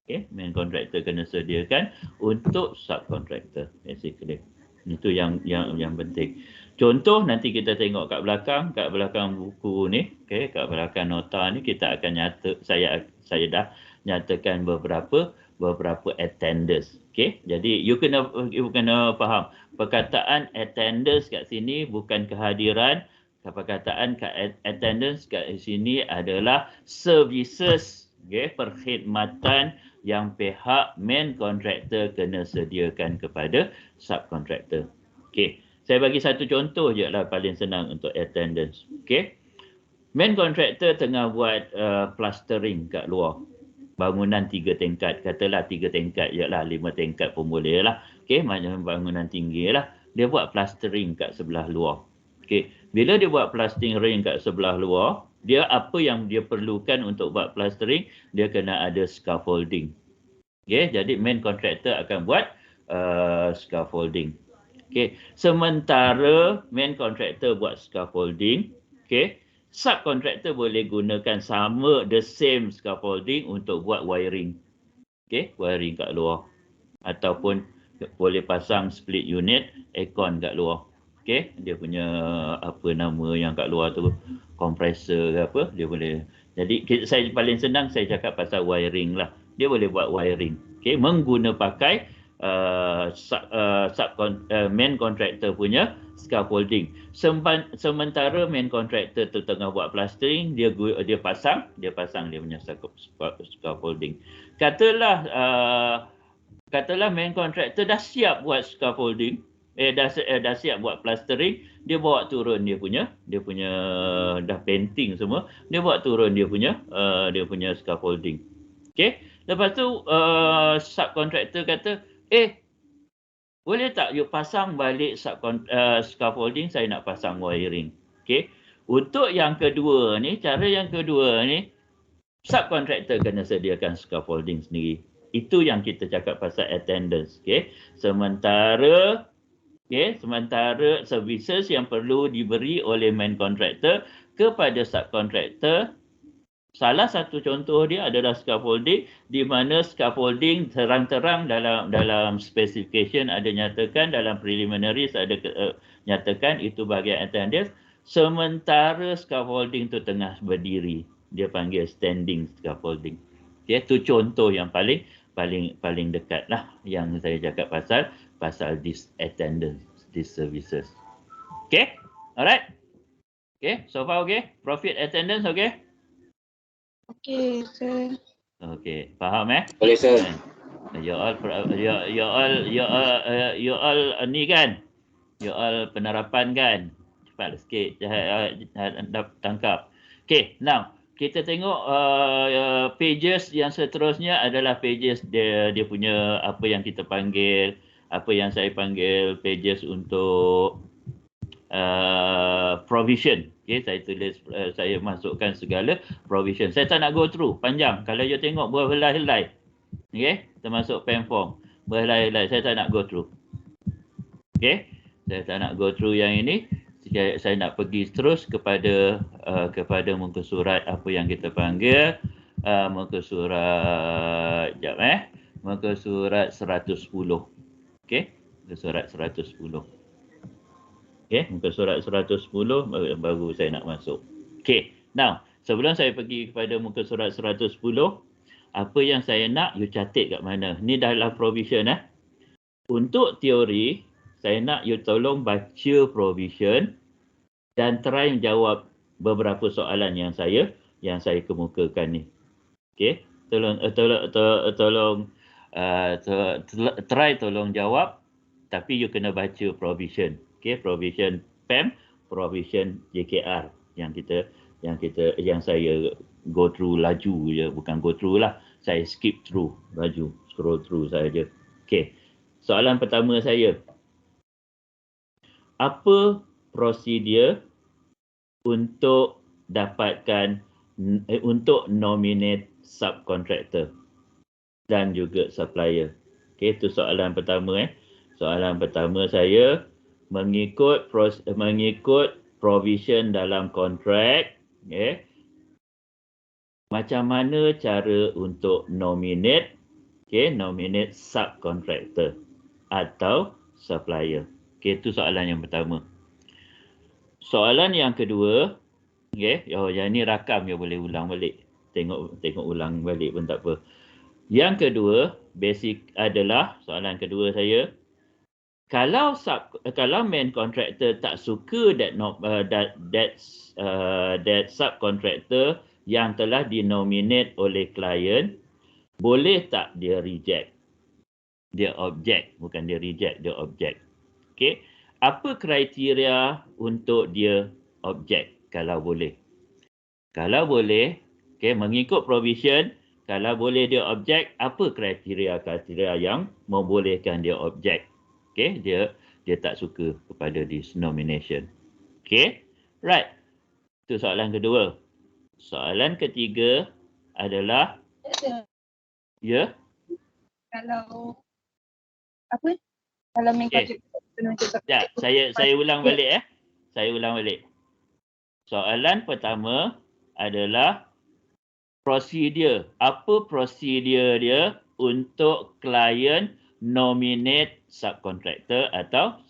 Okay, main contractor kena sediakan untuk subcontractor basically. Itu yang penting. Contoh nanti kita tengok kat belakang buku ni, okay, kat belakang nota ni kita akan saya dah nyatakan beberapa attendance. Okay, jadi you kena faham perkataan attendance kat sini bukan kehadiran. Perkataan attendance kat sini adalah services, okay, perkhidmatan yang pihak main contractor kena sediakan kepada subcontractor. Okay, saya bagi satu contoh je lah paling senang untuk attendance. Okay, main contractor tengah buat plastering kat luar. Bangunan 3 tingkat, katalah 3 tingkat je lah, 5 tingkat pun boleh lah. Okay, macam bangunan tinggi lah. Dia buat plastering kat sebelah luar. Okay, bila dia buat plastering kat sebelah luar, dia apa yang dia perlukan untuk buat plastering, dia kena ada scaffolding. Okay, jadi main contractor akan buat scaffolding. Okay, sementara main contractor buat scaffolding, okay, subcontractor boleh gunakan the same scaffolding untuk buat wiring. Okay, wiring kat luar. Ataupun boleh pasang split unit aircon kat luar. Okay, dia punya apa nama yang kat luar tu, compressor ke apa, dia boleh. Jadi saya paling senang saya cakap pasal wiring lah. Dia boleh buat wiring. Okay, pakai main contractor punya scaffolding. Sementara main contractor tu tengah buat plastering, dia pasang dia punya scaffolding. Katalah main contractor dah siap buat scaffolding, dah siap buat plastering, dia bawa turun dia punya dah painting semua, dia bawa turun dia punya scaffolding. Okey, lepas tu subcontractor kata, boleh tak you pasang balik scaffolding, saya nak pasang wiring. Okey, untuk yang kedua ni, cara yang kedua ni, subcontractor kena sediakan scaffolding sendiri. Itu yang kita cakap pasal attendance. Okey, sementara services yang perlu diberi oleh main contractor kepada subcontractor, salah satu contoh dia adalah scaffolding, di mana scaffolding terang-terang dalam specification ada nyatakan, dalam preliminaries ada nyatakan itu bahagian attendance. Sementara scaffolding tu tengah berdiri, dia panggil standing scaffolding. Okay, itu contoh yang paling dekat lah yang saya cakap pasal this attendance, this services. Okay, alright. Okay, so far okay? Profit attendance okay? Okay, sir. Okay, faham Boleh, sir. You all ni kan? You all penerapan kan? Cepat sikit tangkap. Okay, now kita tengok pages yang seterusnya adalah pages dia punya apa yang kita panggil, apa yang saya panggil pages untuk provision. Okay, saya tulis, saya masukkan segala provision. Saya tak nak go through, panjang. Kalau you tengok berhelai-helai. Okay, termasuk pen form. Berhelai-helai, saya tak nak go through. Okay, saya tak nak go through yang ini. saya nak pergi terus kepada muka surat apa yang kita panggil muka surat muka surat 110. Okey, muka surat 110. Okey, muka surat 110 baru saya nak masuk. Okey, now sebelum saya pergi kepada muka surat 110, apa yang saya nak you catat kat mana? Ni dalam provision Untuk teori, saya nak you tolong baca provision dan try jawab beberapa soalan yang saya kemukakan ni. Okey, tolong jawab, tapi you kena baca provision. Okey, provision PEM, provision JKR yang saya go through laju je, bukan go through lah, saya skip through laju, scroll through saja. Okey, soalan pertama saya, apa prosedur untuk dapatkan untuk nominate subcontractor dan juga supplier? Okey, itu soalan pertama Soalan pertama saya, mengikut provision dalam kontrak, macam mana cara untuk nominate subcontractor atau supplier? Okey, itu soalan yang pertama. Soalan yang kedua, yang ni rakam you boleh ulang balik. Tengok ulang balik pun tak apa. Yang kedua, basic adalah soalan kedua saya, kalau main contractor tak suka that subcontractor yang telah dinominate oleh klien, boleh tak dia reject? Dia object, bukan dia reject, dia object. Okey, apa kriteria untuk dia object kalau boleh? Kalau boleh, mengikut provision, kalau boleh dia object, apa kriteria yang membolehkan dia object? Okey, dia tak suka kepada this nomination. Okey, right. Itu soalan kedua. Soalan ketiga adalah Kalau apa? Kalau main contractor Ya, saya ulang balik Saya ulang balik. Soalan pertama adalah prosedur. Apa prosedur dia untuk klien nominate subcontractor atau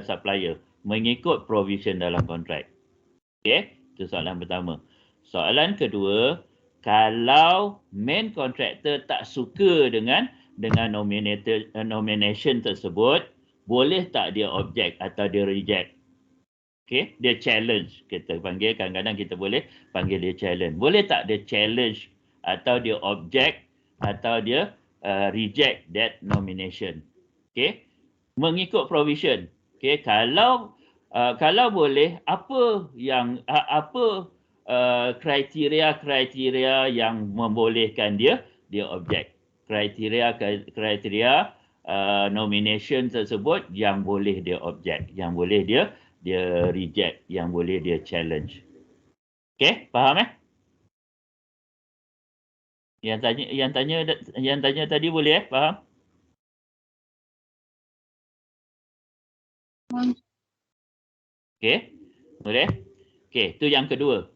supplier mengikut provision dalam kontrak? Okey, itu soalan pertama. Soalan kedua, kalau main contractor tak suka dengan nomination tersebut, boleh tak dia object atau dia reject? Okey, dia challenge. Kita panggil, kadang-kadang kita boleh panggil dia challenge. Boleh tak dia challenge atau dia object atau dia reject that nomination? Okey, mengikut provision. Okey, kalau boleh, apa kriteria yang membolehkan dia object? Kriteria nomination tersebut yang boleh dia object, yang boleh dia reject, yang boleh dia challenge. Okey, faham Yang tanya tadi boleh faham? Okey, boleh? Okey, itu yang kedua.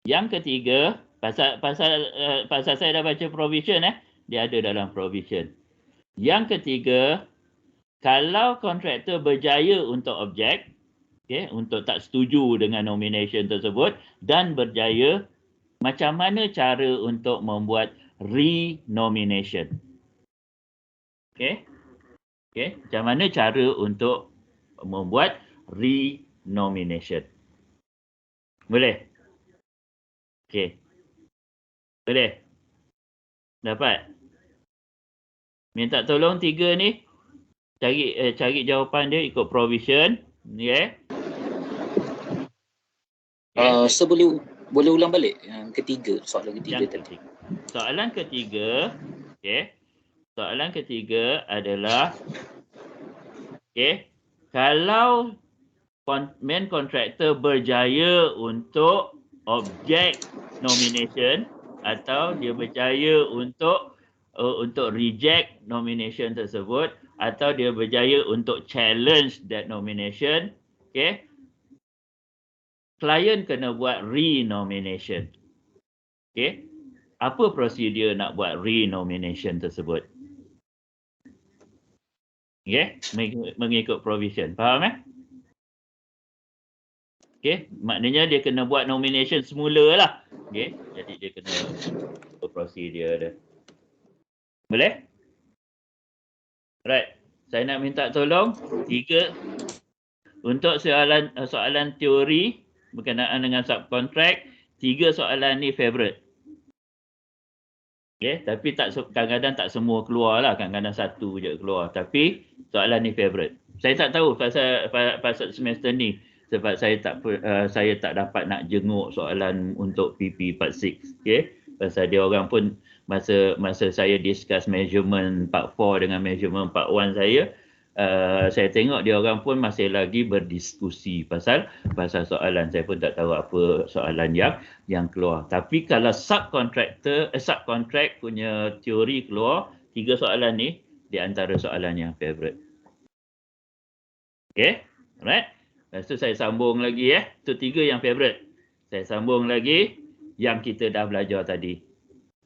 Yang ketiga, pasal saya dah baca provision dia ada dalam provision. Yang ketiga, kalau kontraktor berjaya untuk object, untuk tak setuju dengan nomination tersebut dan berjaya, macam mana cara untuk membuat renomination? Okey, macam mana cara untuk membuat renomination? Boleh? Okey. Boleh? Dapat? Minta tolong tiga ni cari jawapan dia ikut provision, So boleh ulang balik yang ketiga, soalan ketiga tadi. Soalan ketiga adalah kalau main contractor berjaya untuk object nomination atau dia berjaya untuk reject nomination tersebut atau dia berjaya untuk challenge that nomination, klien kena buat renomination. Okey. Apa prosedur nak buat renomination tersebut? Okey, mengikut provision. Faham Okey, maknanya dia kena buat nomination semula lah. Okey, jadi dia kena prosedur dia. Boleh? Right. Saya nak minta tolong 3 untuk soalan teori berkenaan dengan subkontrak, 3 soalan ni favorite. Okey, tapi kadang-kadang tak semua keluar lah, kadang-kadang 1 je keluar. Tapi soalan ni favorite. Saya tak tahu pasal semester ni sebab saya tak dapat nak jenguk soalan untuk PP46. Okey, pasal dia orang pun masa saya discuss measurement part 4 dengan measurement part 1 saya tengok dia orang pun masih lagi berdiskusi pasal soalan. Saya pun tak tahu apa soalan yang keluar. Tapi kalau subkontrak punya teori keluar, 3 soalan ni di antara soalan yang favorite. Okey, alright. Lepas tu saya sambung lagi Itu 3 yang favorite. Saya sambung lagi yang kita dah belajar tadi.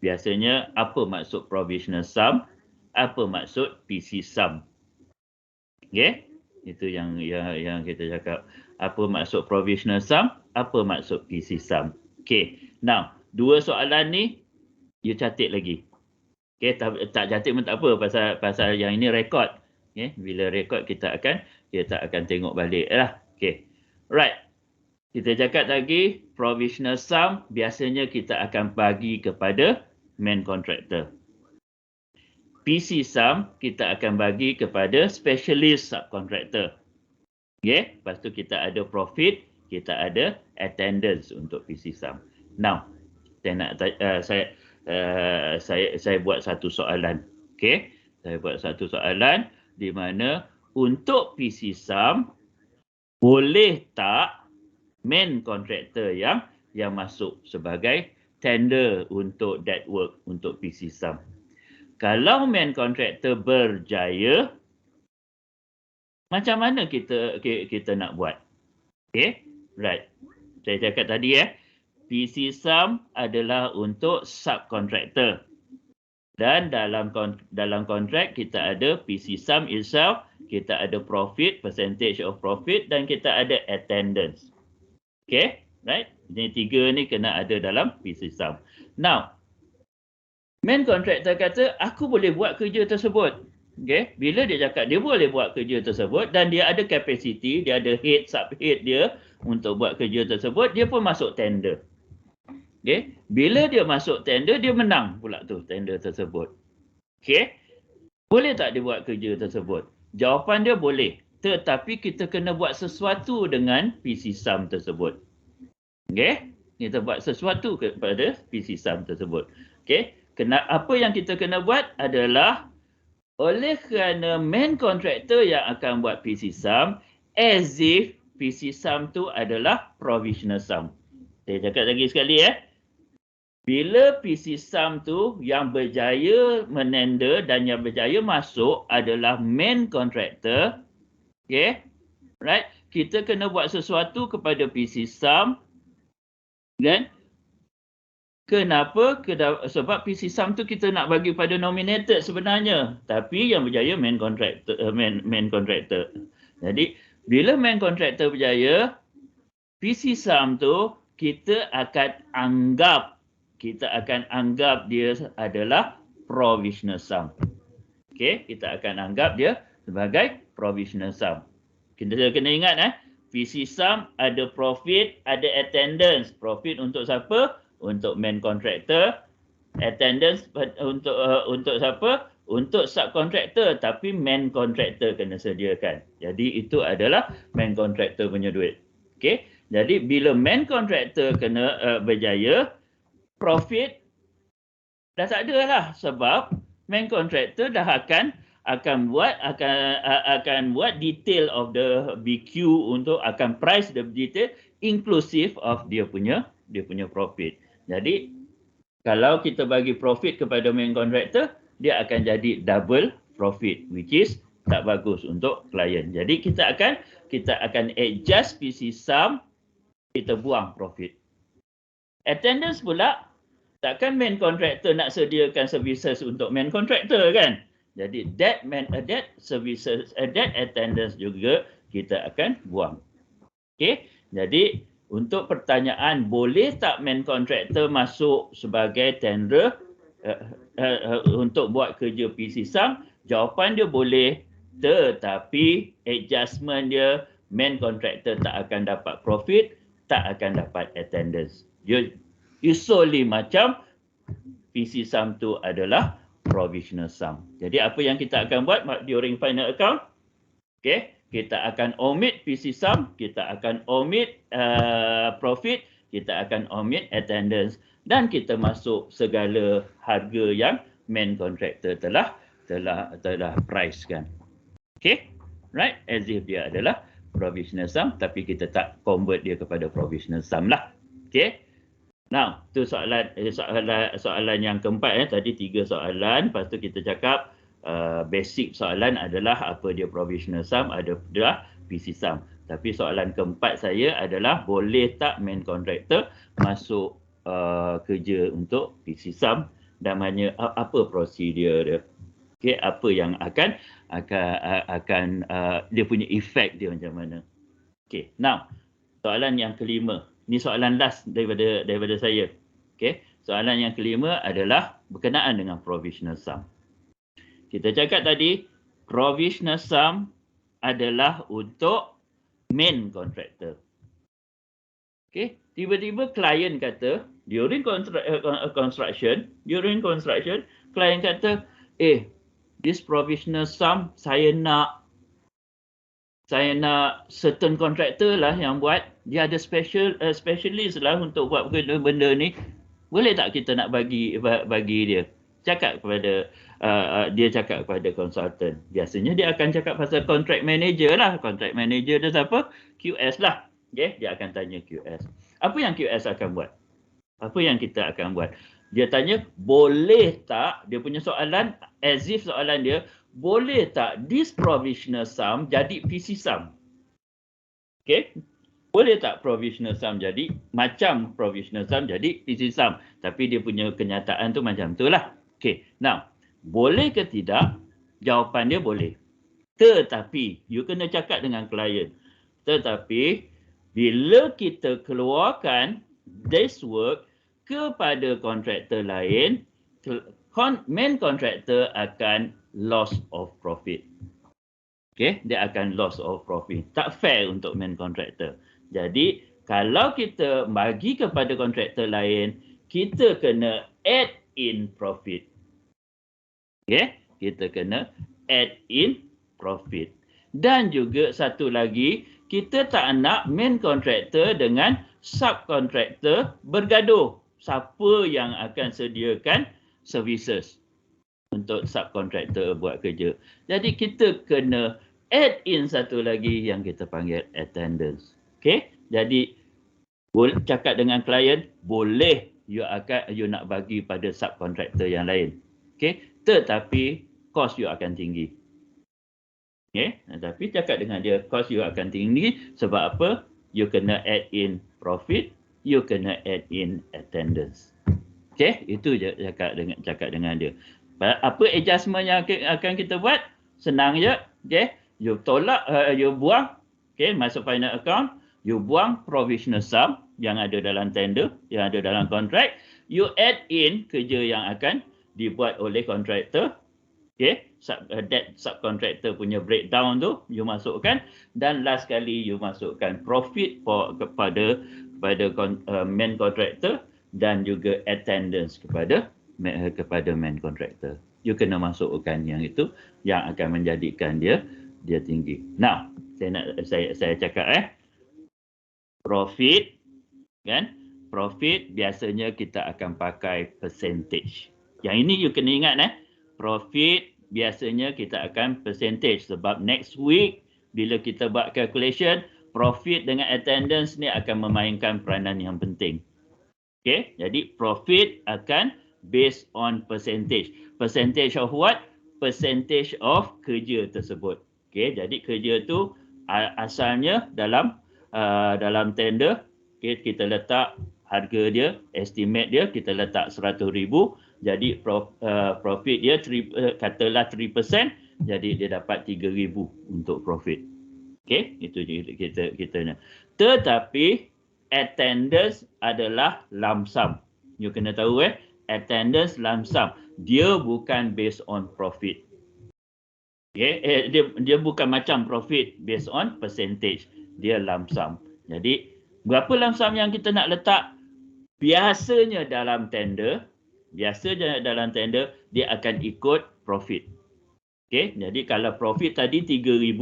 Biasanya apa maksud provisional sum? Apa maksud PC sum? Okey, itu yang kita cakap. Apa maksud provisional sum? Apa maksud PC sum? Okey. Now, 2 soalan ni you catat lagi. Okey, tak catat pun tak apa pasal yang ini rekod. Okey, bila rekod kita akan tengok balik lah. Okey. Right. Kita cakap lagi provisional sum biasanya kita akan bagi kepada main contractor. PC sum kita akan bagi kepada specialist subcontractor. Okey, lepas tu kita ada profit, kita ada attendance untuk PC sum. Now, saya buat satu soalan. Okey, saya buat satu soalan di mana untuk PC sum boleh tak main contractor yang masuk sebagai tender untuk that work untuk PC sum. Kalau main contractor berjaya, macam mana kita nak buat? Okay, right. Saya cakap tadi PC sum adalah untuk subcontractor. Dan dalam kontrak kita ada PC sum itself, kita ada profit, percentage of profit dan kita ada attendance. Okay, right? Ini 3 ni kena ada dalam PC sum. Now, main contractor kata, aku boleh buat kerja tersebut. Okay, bila dia cakap dia boleh buat kerja tersebut dan dia ada capacity, dia ada head, subhead dia untuk buat kerja tersebut, dia pun masuk tender. Okay, bila dia masuk tender, dia menang pula tu tender tersebut. Okay, boleh tak dia buat kerja tersebut? Jawapan dia boleh. Tetapi kita kena buat sesuatu dengan PC sum tersebut. Okay, kita buat sesuatu kepada PC sum tersebut. Okay, apa yang kita kena buat adalah oleh kerana main contractor yang akan buat PC sum, as if PC sum tu adalah provisional sum. Saya cakap lagi sekali Bila PC sum tu yang berjaya menender dan yang berjaya masuk adalah main contractor, okay, right? Kita kena buat sesuatu kepada PC sum, kan? Kenapa? Sebab PC sum tu kita nak bagi pada nominated sebenarnya, tapi yang berjaya main contractor. Jadi bila main contractor berjaya, PC sum tu kita akan anggap dia adalah provisional sum. Okey, kita akan anggap dia sebagai provisional sum. Kita kena ingat PC sum ada profit, ada attendance. Profit untuk siapa? Untuk main contractor. Attendance untuk siapa? Untuk subcontractor, tapi main contractor kena sediakan. Jadi itu adalah main contractor punya duit. Okey. Jadi bila main contractor kena berjaya, profit dah tak ada lah sebab main contractor dah akan buat detail of the BQ untuk akan price the detail inclusive of dia punya profit. Jadi kalau kita bagi profit kepada main contractor, dia akan jadi double profit, which is tak bagus untuk klien. Jadi kita akan adjust PC sum kita buang profit. Attendance pula, takkan main contractor nak sediakan services untuk main contractor kan? Jadi that services, that attendance juga kita akan buang. Okey, jadi untuk pertanyaan boleh tak main contractor masuk sebagai tender untuk buat kerja PC Sam, jawapan dia boleh, tetapi adjustment dia main contractor tak akan dapat profit, tak akan dapat attendance. You solely macam PC Sum tu adalah provisional sum. Jadi apa yang kita akan buat during final account? Okay, kita akan omit PC Sum, kita akan omit profit, kita akan omit attendance dan kita masuk segala harga yang main contractor telah price kan. Okay, right? As if dia adalah provisional sum tapi kita tak convert dia kepada provisional sum lah. Okay. Now, tu soalan yang keempat tadi 3 soalan, lepas tu kita cakap basic soalan adalah apa dia provisional sum, adalah PC sum. Tapi soalan keempat saya adalah boleh tak main contractor masuk kerja untuk PC sum dan mana apa prosedur dia. Okey, apa yang akan dia punya efek dia macam mana. Okey, now soalan yang kelima. Ini soalan last daripada saya. Okey, soalan yang kelima adalah berkenaan dengan provisional sum. Kita cakap tadi provisional sum adalah untuk main contractor. Okey, tiba-tiba klien kata during construction, klien kata, this provisional sum saya nak certain contractor lah yang buat, dia ada specialist lah untuk buat benda ni. Boleh tak kita nak bagi dia? Cakap kepada dia cakap kepada consultant. Biasanya dia akan cakap pasal contract manager lah. Contract manager dia siapa? QS lah. Okay? Dia akan tanya QS. Apa yang QS akan buat? Apa yang kita akan buat? Dia tanya, boleh tak, dia punya soalan, as if soalan dia, boleh tak this provisional sum jadi PC sum? Okay? Boleh tak provisional sum jadi macam provisional sum jadi PC sum? Tapi dia punya kenyataan tu macam tu lah. Okay, now, boleh ke tidak? Jawapan dia boleh. Tetapi, you kena cakap dengan klien. Tetapi, bila kita keluarkan this work kepada kontraktor lain, main contractor akan loss of profit. Okay, dia akan loss of profit. Tak fair untuk main contractor. Jadi, kalau kita bagi kepada kontraktor lain, kita kena add in profit. Okay, kita kena add in profit. Dan juga satu lagi, kita tak nak main contractor dengan subcontractor bergaduh. Siapa yang akan sediakan services untuk subcontractor buat kerja. Jadi kita kena add in satu lagi yang kita panggil attendance. Okay, jadi cakap dengan klien, boleh you nak bagi pada subcontractor yang lain. Okay, tetapi cost you akan tinggi. Okay, tapi cakap dengan dia, cost you akan tinggi sebab apa? You kena add in profit, you kena add in attendance. Okay, itu je cakap dengan dia. Apa adjustment yang akan kita buat? Senang je. Okay, you tolak, you buang, okay, masuk final account, you buang provisional sum yang ada dalam tender, yang ada dalam kontrak, you add in kerja yang akan dibuat oleh kontraktor. Okay, that subcontractor punya breakdown tu you masukkan, dan last kali you masukkan profit kepada main contractor dan juga attendance kepada main contractor. You kena masukkan yang itu yang akan menjadikan dia tinggi. Now, saya cakap profit kan? Profit biasanya kita akan pakai percentage. Yang ini you kena ingat profit biasanya kita akan percentage sebab next week bila kita buat calculation, profit dengan attendance ni akan memainkan peranan yang penting. Okay, jadi profit akan based on percentage. Percentage of what? Percentage of kerja tersebut. Okay, jadi kerja tu asalnya dalam tender, Okay, kita letak harga dia, estimate dia, kita letak 100,000. Jadi profit dia katalah 3%, jadi dia dapat 3,000 untuk profit. Okay, itu kita. Tetapi attendance adalah lump sum. You kena tahu attendance lump sum. Dia bukan based on profit. Okay, dia bukan macam profit based on percentage. Dia lump sum. Jadi berapa lump sum yang kita nak letak? Biasanya dalam tender dia akan ikut profit. Okay, jadi kalau profit tadi 3,000,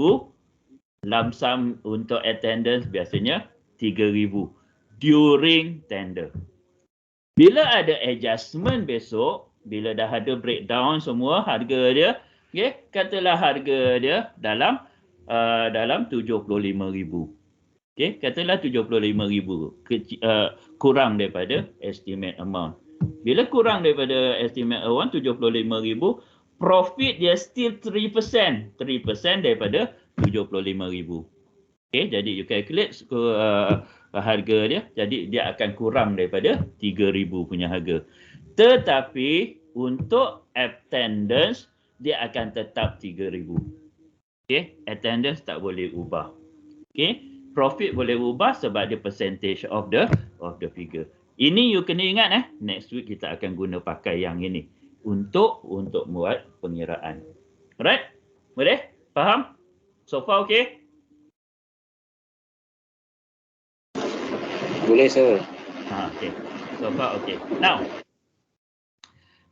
lump sum untuk attendance biasanya 3,000 during tender. Bila ada adjustment besok, bila dah ada breakdown semua harga dia, okay, katalah harga dia dalam 75,000. Okay, katalah 75,000 kurang daripada estimate amount. Bila kurang daripada estimate amount 75,000, profit dia still 3%. 3% daripada 75,000. Okay, jadi you calculate harga dia, jadi dia akan kurang daripada 3,000 punya harga. Tetapi untuk attendance dia akan tetap 3,000. Okay, attendance tak boleh ubah. Okay, profit boleh ubah sebab dia percentage of the figure. Ini you kena ingat next week kita akan guna pakai yang ini untuk buat pengiraan. Alright? Boleh? Faham? So far okay? Boleh, sir. Okay. So far okay. Now,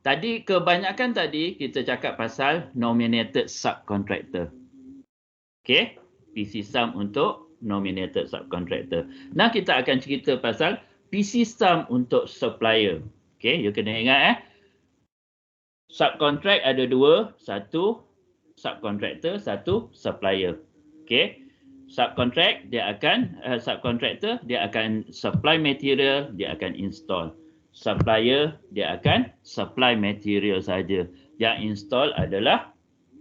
kebanyakan tadi kita cakap pasal nominated subcontractor. Okay? PC sum untuk nominated subcontractor. Now kita akan cerita pasal PC sum untuk supplier. Okay, you kena ingat subcontract ada dua, satu subcontractor, satu supplier. Okay, subcontractor dia akan supply material, dia akan install. Supplier dia akan supply material saja. Yang install adalah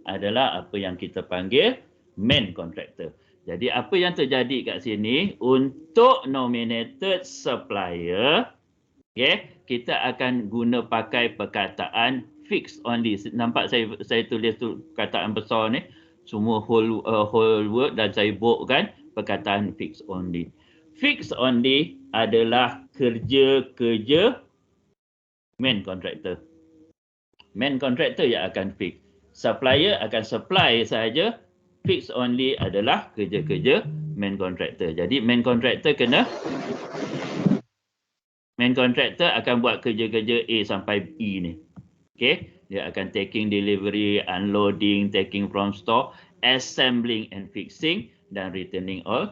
apa yang kita panggil main contractor. Jadi apa yang terjadi kat sini untuk nominated supplier, okay, kita akan guna pakai perkataan fixed only. Nampak saya tulis tu perkataan besar ni, semua whole word dan saya boldkan perkataan fixed only. Fixed only adalah kerja main contractor. Main contractor yang akan fix. Supplier akan supply saja. Fixed only adalah kerja-kerja main contractor. Jadi main contractor akan buat kerja-kerja A sampai E ni. Okay, dia akan taking delivery, unloading, taking from store, assembling and fixing dan returning all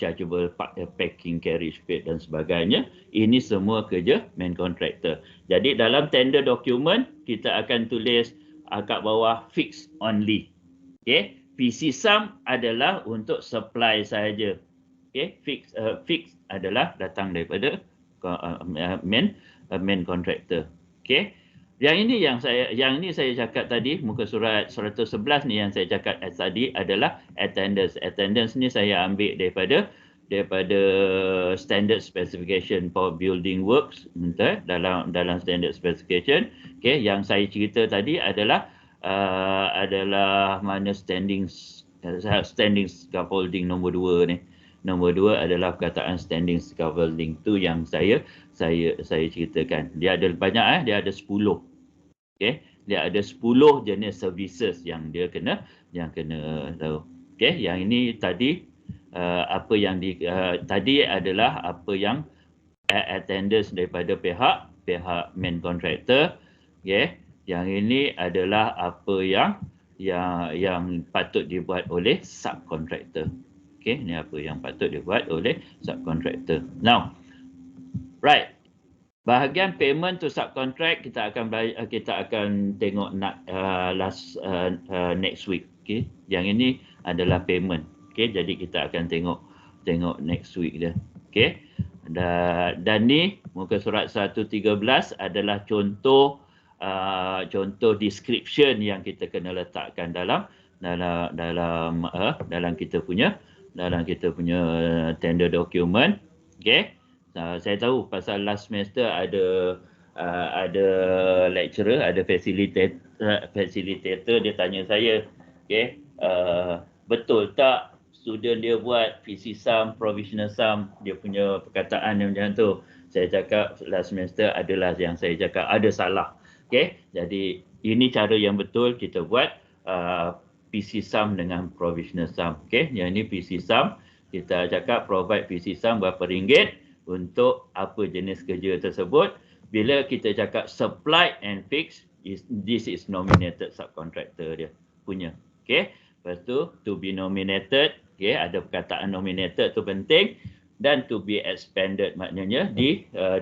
chargeable packing, carriage paid dan sebagainya. Ini semua kerja main contractor. Jadi dalam tender document kita akan tulis kat bawah fixed only. Okay, PC sum adalah untuk supply saja. Okay, fix adalah datang daripada main contractor. Okay, yang ini saya cakap tadi muka surat 111 ni yang saya cakap tadi adalah attendance. Attendance ni saya ambil daripada standard specification for building works dalam standard specification. Okay, yang saya cerita tadi adalah mana standing scaffolding nombor 2 ni. Nombor 2 adalah perkataan standing scaffolding tu yang saya ceritakan. Dia ada banyak dia ada 10. Okey, dia ada 10 jenis services yang dia kena tahu. Okey, yang ini tadi tadi adalah apa yang attendance daripada pihak main contractor. Okey, yang ini adalah apa yang patut dibuat oleh subcontractor. Okey, ini apa yang patut dibuat oleh subcontractor. Now, right. Bahagian payment to subcontract kita akan tengok next week. Okey, yang ini adalah payment. Okey, jadi kita akan tengok next week dia. Okey. Dan ni muka surat 113 adalah contoh description yang kita kena letakkan dalam kita punya tender document. Okey, Saya tahu pasal last semester ada lecturer, ada facilitator dia tanya saya, okey, betul tak student dia buat PC sum, provisional sum, dia punya perkataan yang macam tu. Saya cakap last semester adalah yang saya cakap ada salah. Okey, jadi ini cara yang betul kita buat PC sum dengan provisional sum. Okey, yang ini PC sum, kita cakap provide PC sum berapa ringgit untuk apa jenis kerja tersebut. Bila kita cakap supply and fix, this is nominated subcontractor dia punya. Okey, lepas tu to be nominated, okey, ada perkataan nominated tu penting, dan to be expended maknanya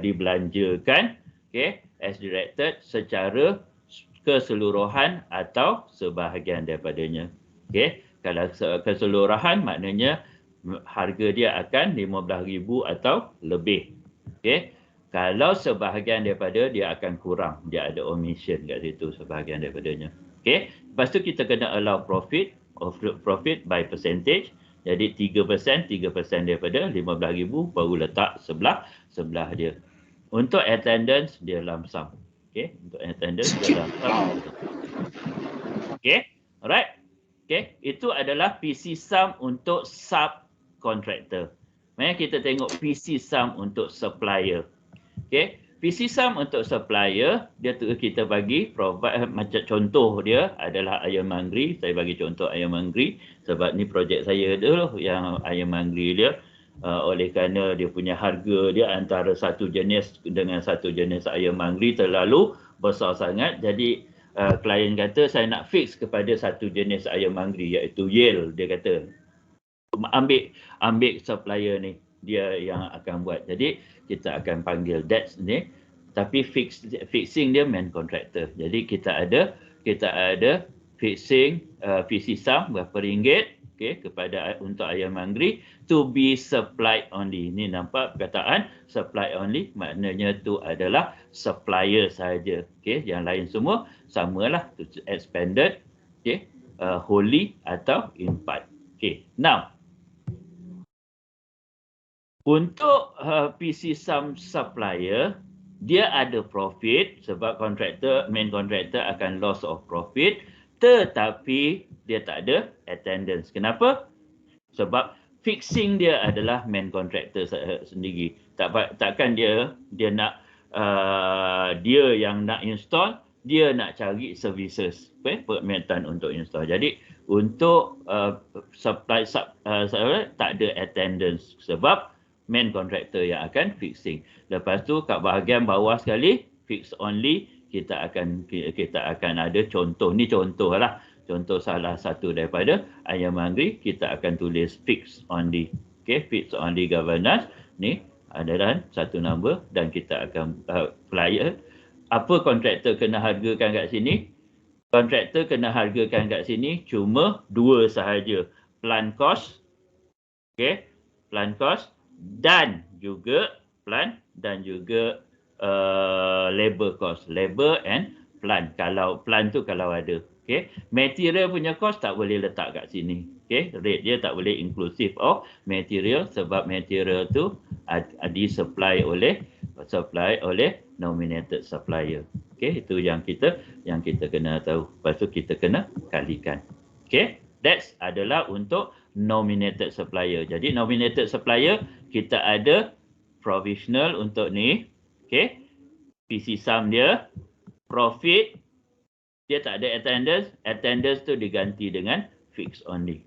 dibelanjakan, okey, as directed secara keseluruhan atau sebahagian daripadanya. Okey, kalau keseluruhan maknanya harga dia akan 15,000 atau lebih. Okey, kalau sebahagian daripada dia akan kurang, dia ada omission kat situ sebahagian daripadanya. Okey, lepas tu kita kena allow profit by percentage. Jadi 3% daripada 15,000 baru letak sebelah dia. Untuk attendance dia lump sum. Okey, untuk attendance dia lump sum. Okey, alright. Okey, itu adalah PC sum untuk subcontractor. Mari kita tengok PC sum untuk supplier. Okey, PC sum untuk supplier dia tu kita bagi provide macam contoh dia adalah ayam manggri. Saya bagi contoh ayam manggri sebab ni projek saya dulu yang ayam manggri dia. Oleh kerana dia punya harga dia antara satu jenis dengan satu jenis ayam manggri terlalu besar sangat, jadi klien kata saya nak fix kepada satu jenis ayam manggri iaitu Yale. Dia kata ambil supplier ni, dia yang akan buat. Jadi kita akan panggil DEX ni, tapi fixing dia main contractor. Jadi kita ada fixing PC sum berapa ringgit, okey, kepada untuk ayam manggri to be supplied only. Ni nampak perkataan supply only, maknanya tu adalah supplier saja. Okey, yang lain semua samalah, expanded, okey, wholly atau in part. Okey, now untuk PC sum supplier, dia ada profit sebab main contractor akan loss of profit, tetapi dia tak ada attendance. Kenapa? Sebab fixing dia adalah main contractor sendiri. Takkan dia nak dia yang nak install, dia nak cari services, permintaan untuk install. Jadi untuk supply tak ada attendance sebab main contractor yang akan fixing. Lepas tu kat bahagian bawah sekali fix only, kita akan ada contoh. Ni contoh lah. Contoh salah satu daripada ayam manggri, kita akan tulis fix only. Okay, fix only governance. Ni adalah satu number dan kita akan flyer. Apa kontraktor kena hargakan kat sini? Kontraktor kena hargakan kat sini cuma dua sahaja. Plant cost. Okay, plant cost dan juga labor cost. Labor and plant. Kalau plant tu kalau ada. Okay. Material punya cost tak boleh letak kat sini. Okay. Rate dia tak boleh inclusive of material sebab material tu di-supply oleh nominated supplier. Okay. Itu yang kita kena tahu. Lepas tu kita kena kalikan. Okay. That's adalah untuk nominated supplier. Jadi nominated supplier kita ada provisional untuk ni. Okay. PC sum dia. Profit. Dia tak ada attendance. Attendance tu diganti dengan fix only.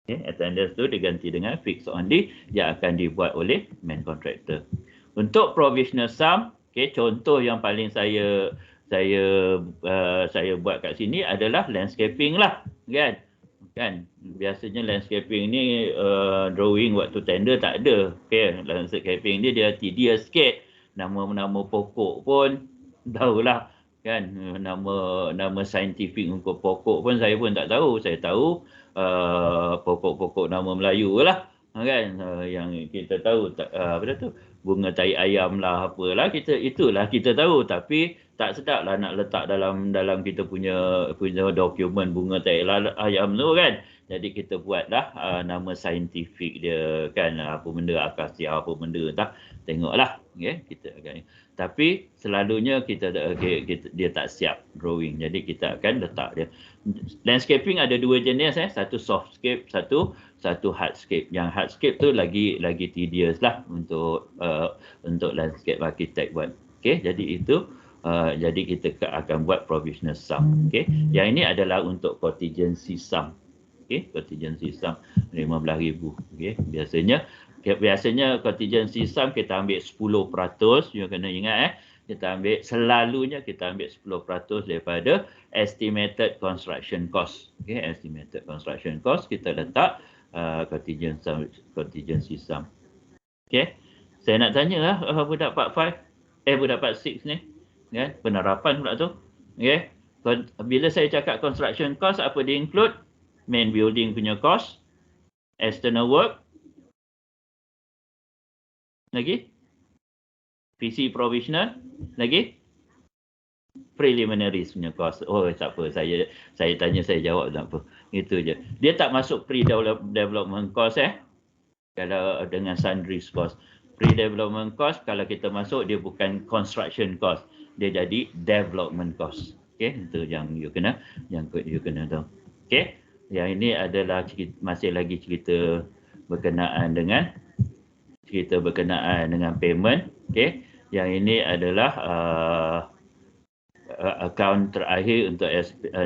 Okay. Attendance tu diganti dengan fix only yang akan dibuat oleh main contractor. Untuk provisional sum, okay, contoh yang paling saya buat kat sini adalah landscaping lah, kan biasanya landscaping ni drawing waktu tender tak ada. Okay, landscaping ni dia tedious sikit. Nama pokok pun tahulah, kan, nama saintifik untuk pokok pun saya pun tak tahu. Saya tahu pokok-pokok nama Melayu lah, kan, yang kita tahu apa tu, bunga tai ayam lah, apalah, itulah kita tahu. Tapi tak sedap lah nak letak dalam kita punya dokumen bunga tai ayam tu, kan. Jadi kita buatlah nama saintifik dia kan, apa benda akasia, apa benda entah, tengoklah, okey, kita akan. Tapi selalunya dia tak siap drawing. Jadi kita akan letak dia. Landscaping ada dua jenis, satu softscape, satu hardscape. Yang hardscape tu lagi tedious lah untuk landscape architect buat. Okey, jadi itu jadi kita akan buat provisional sum. Okey, yang ini adalah untuk contingency sum. Okey, contingency sum 15,000. Okey, biasanya contingency sum kita ambil 10%, you kena ingat selalunya kita ambil 10% daripada estimated construction cost. Okey, estimated construction cost kita letak contingency sum. Okey, saya nak tanya budak part 5, budak part 6 ni, kan, penerapan pula tu. Okey, bila saya cakap construction cost, apa dia include? Main building punya cost, external work, lagi PC provisional, lagi preliminaries punya cost. Oh, tak apa, saya tanya saya jawab, tak apa. Itu je. Dia tak masuk pre-development cost kalau dengan sundries cost. Pre-development cost kalau kita masuk dia bukan construction cost, dia jadi development cost. Okey, itu yang you kena tahu. Okey. Yang ini adalah masih lagi cerita berkenaan dengan payment. Okey. Yang ini adalah account terakhir untuk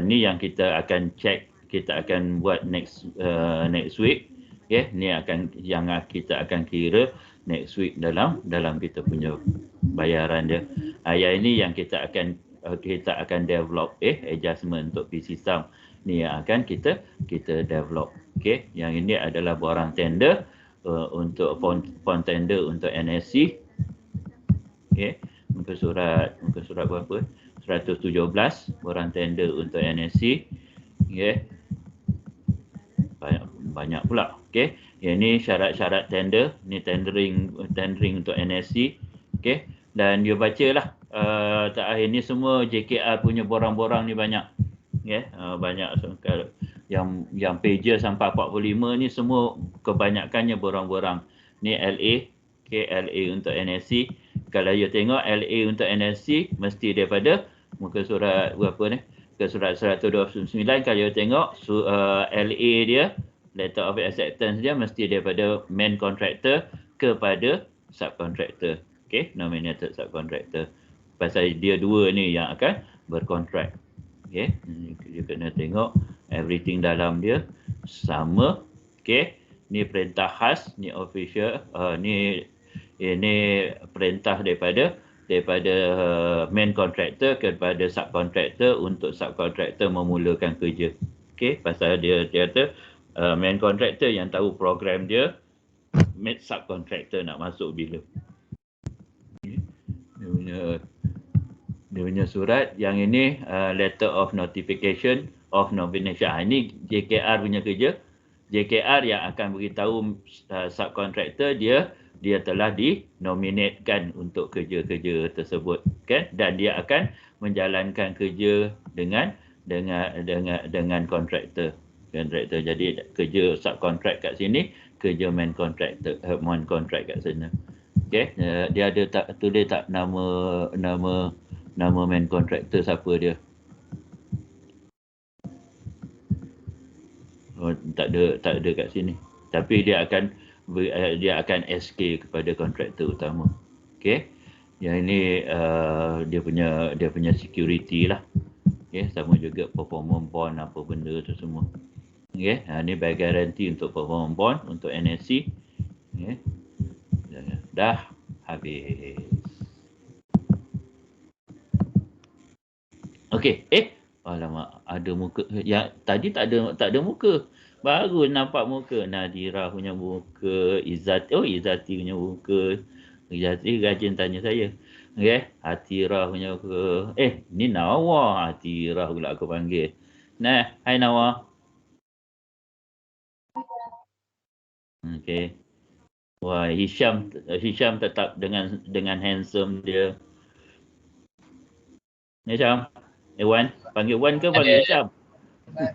ni yang kita akan check, kita akan buat next week. Okey, ni yang kita akan kira next week dalam kita punya bayaran dia. Yang ini yang kita akan develop adjustment untuk PC sum. Ni yang akan kita develop. Okey, yang ini adalah borang tender untuk fund tender untuk NSC. Okey, muka surat berapa? 117 borang tender untuk NSC. Okey. Banyak pula. Okey, yang ni syarat-syarat tender, ni tendering untuk NSC. Okey, dan you bacalah terakhir ni semua JKR punya borang-borang ni banyak. Banyak yang pages sampai 45 ni semua kebanyakannya borang-borang. Ni LA, LA untuk NSC. Kalau you tengok LA untuk NSC mesti daripada muka surat berapa ni? Muka surat 129. Kalau you tengok LA dia, letter of acceptance dia mesti daripada main contractor kepada subcontractor. Okey, nominated subcontractor. Pasal dia dua ni yang akan berkontrak. Okey, you kena tengok everything dalam dia sama. Okey, ni perintah khas, ni official, ini perintah daripada main contractor kepada subcontractor untuk subcontractor memulakan kerja. Okey, pasal dia kata main contractor yang tahu program dia, main subcontractor nak masuk bila. Dia punya surat yang ini letter of notification of nomination. Ini JKR punya kerja. JKR yang akan beritahu subcontractor dia telah dinominatekan untuk kerja-kerja tersebut, kan, dan dia akan menjalankan kerja dengan kontraktor. Jadi kerja subcontract kat sini, kerja main contractor, main contract kat sana. Okey, dia ada tulis tak nama main contractor siapa dia? Oh, tak ada kat sini. Tapi dia akan SK kepada kontraktor utama. Okey. Yang ini dia punya security lah. Okey, sama juga performance bond apa benda tu semua. Okey, ini by guarantee untuk performance bond untuk NSC. Okey. Dah habis. Okey, alamak, ada muka. Ya, tadi tak ada muka. Baru nampak muka. Nadira punya muka, Izzati punya muka. Izzati rajin tanya saya. Okey, Atira punya muka. Ni Nawa, Atira pula aku panggil. Nah, hai Nawa. Okey. Wah, Hisham tetap dengan handsome dia. Hisham. Wan, panggil Wan ke panggil Hisham?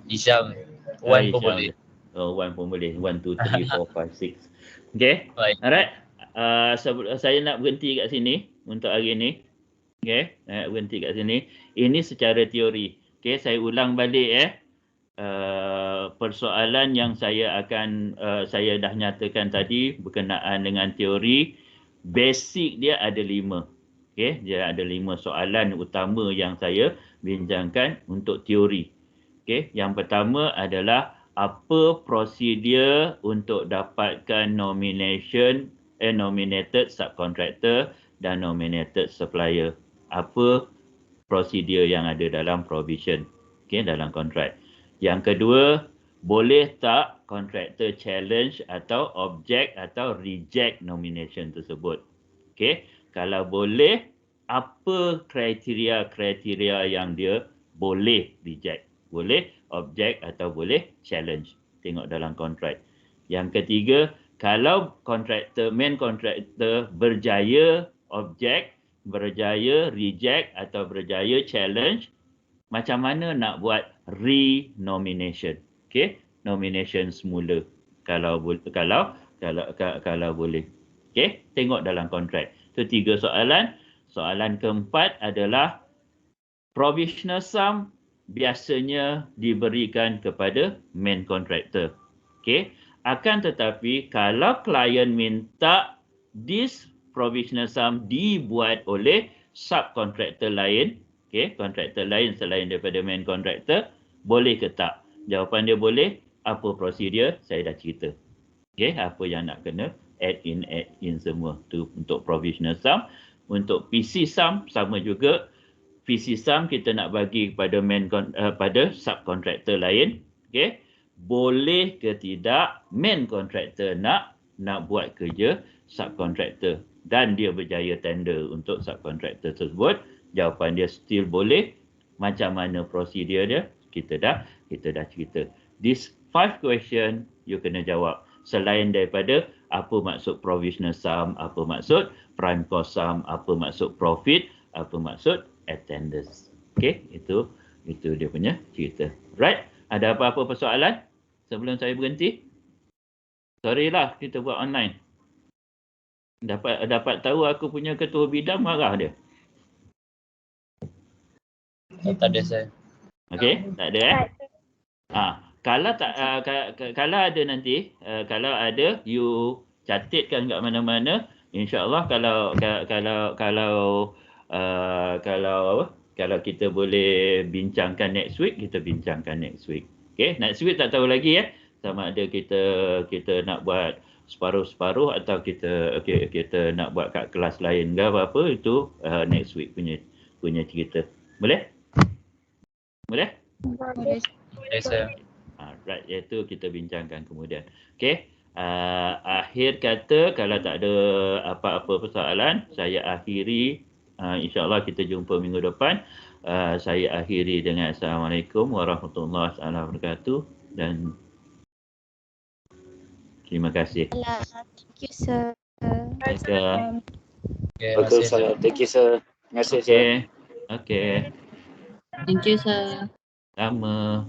Hisham. Wan pun boleh. 1 pun boleh. 1, 2, 3, 4, 5, 6. Okay. Baik. Alright. Saya nak berhenti kat sini untuk hari ni. Okay. Berhenti kat sini. Ini secara teori. Okay. Saya ulang balik persoalan yang saya dah nyatakan tadi berkenaan dengan teori. Basic dia ada 5. Okay. Dia ada 5 soalan utama yang saya bincangkan untuk teori. Okay. Yang pertama adalah apa prosedur untuk dapatkan nominated subcontractor dan nominated supplier. Apa prosedur yang ada dalam provision, okay, dalam kontrak. Yang kedua, boleh tak kontraktor challenge atau object atau reject nomination tersebut. Okay. Kalau boleh, apa kriteria yang dia boleh reject. Boleh object atau boleh challenge. Tengok dalam kontrak. Yang ketiga, kalau main kontraktor berjaya object, berjaya reject atau berjaya challenge, macam mana nak buat re-nomination. Okay? Nomination semula. Kalau boleh. Okay? Tengok dalam kontrak. Itu 3 soalan. Soalan keempat adalah provisional sum biasanya diberikan kepada main contractor. Okay. Akan tetapi kalau klien minta this provisional sum dibuat oleh subkontraktor lain, okay, kontraktor lain selain daripada main contractor, boleh ke tak? Jawapan dia boleh. Apa prosedur? Saya dah cerita. Okay, apa yang nak kena add in semua tu untuk provisional sum. Untuk PC sum sama juga. PC sum kita nak bagi kepada pada subkontraktor lain. Okay. Boleh ke tidak main kontraktor nak buat kerja subkontraktor dan dia berjaya tender untuk subkontraktor tersebut? Jawapan dia still boleh. Macam mana prosedur dia? Kita dah cerita. These 5 question you kena jawab. Selain daripada apa maksud provisional sum, apa maksud prime cost sum, apa maksud profit, apa maksud attendance. Okay, itu dia punya cerita. Right? Ada apa-apa persoalan sebelum saya berhenti? Sorry lah kita buat online. Dapat tahu aku punya ketua bidang marah dia. Tak ada saya. Okay, tak ada kalau ada nanti, kalau ada you catatkan kat mana-mana. InsyaAllah kalau kita boleh bincangkan next week, kita bincangkan next week. Okay, next week tak tahu lagi sama ada kita nak buat separuh-separuh atau kita nak buat kat kelas lain ke apa, itu next week punya cerita. Boleh? Boleh? Boleh. Boleh saya. Right, iaitu kita bincangkan kemudian. Okay. Akhir kata, kalau tak ada apa-apa persoalan, saya akhiri. InsyaAllah kita jumpa minggu depan. Saya akhiri dengan Assalamualaikum warahmatullahi wabarakatuh dan terima kasih. Thank you, sir. Thank you. Terima kasih. Thank you, sir. Terima kasih, sir. Okay. Thank you, sir. Sama.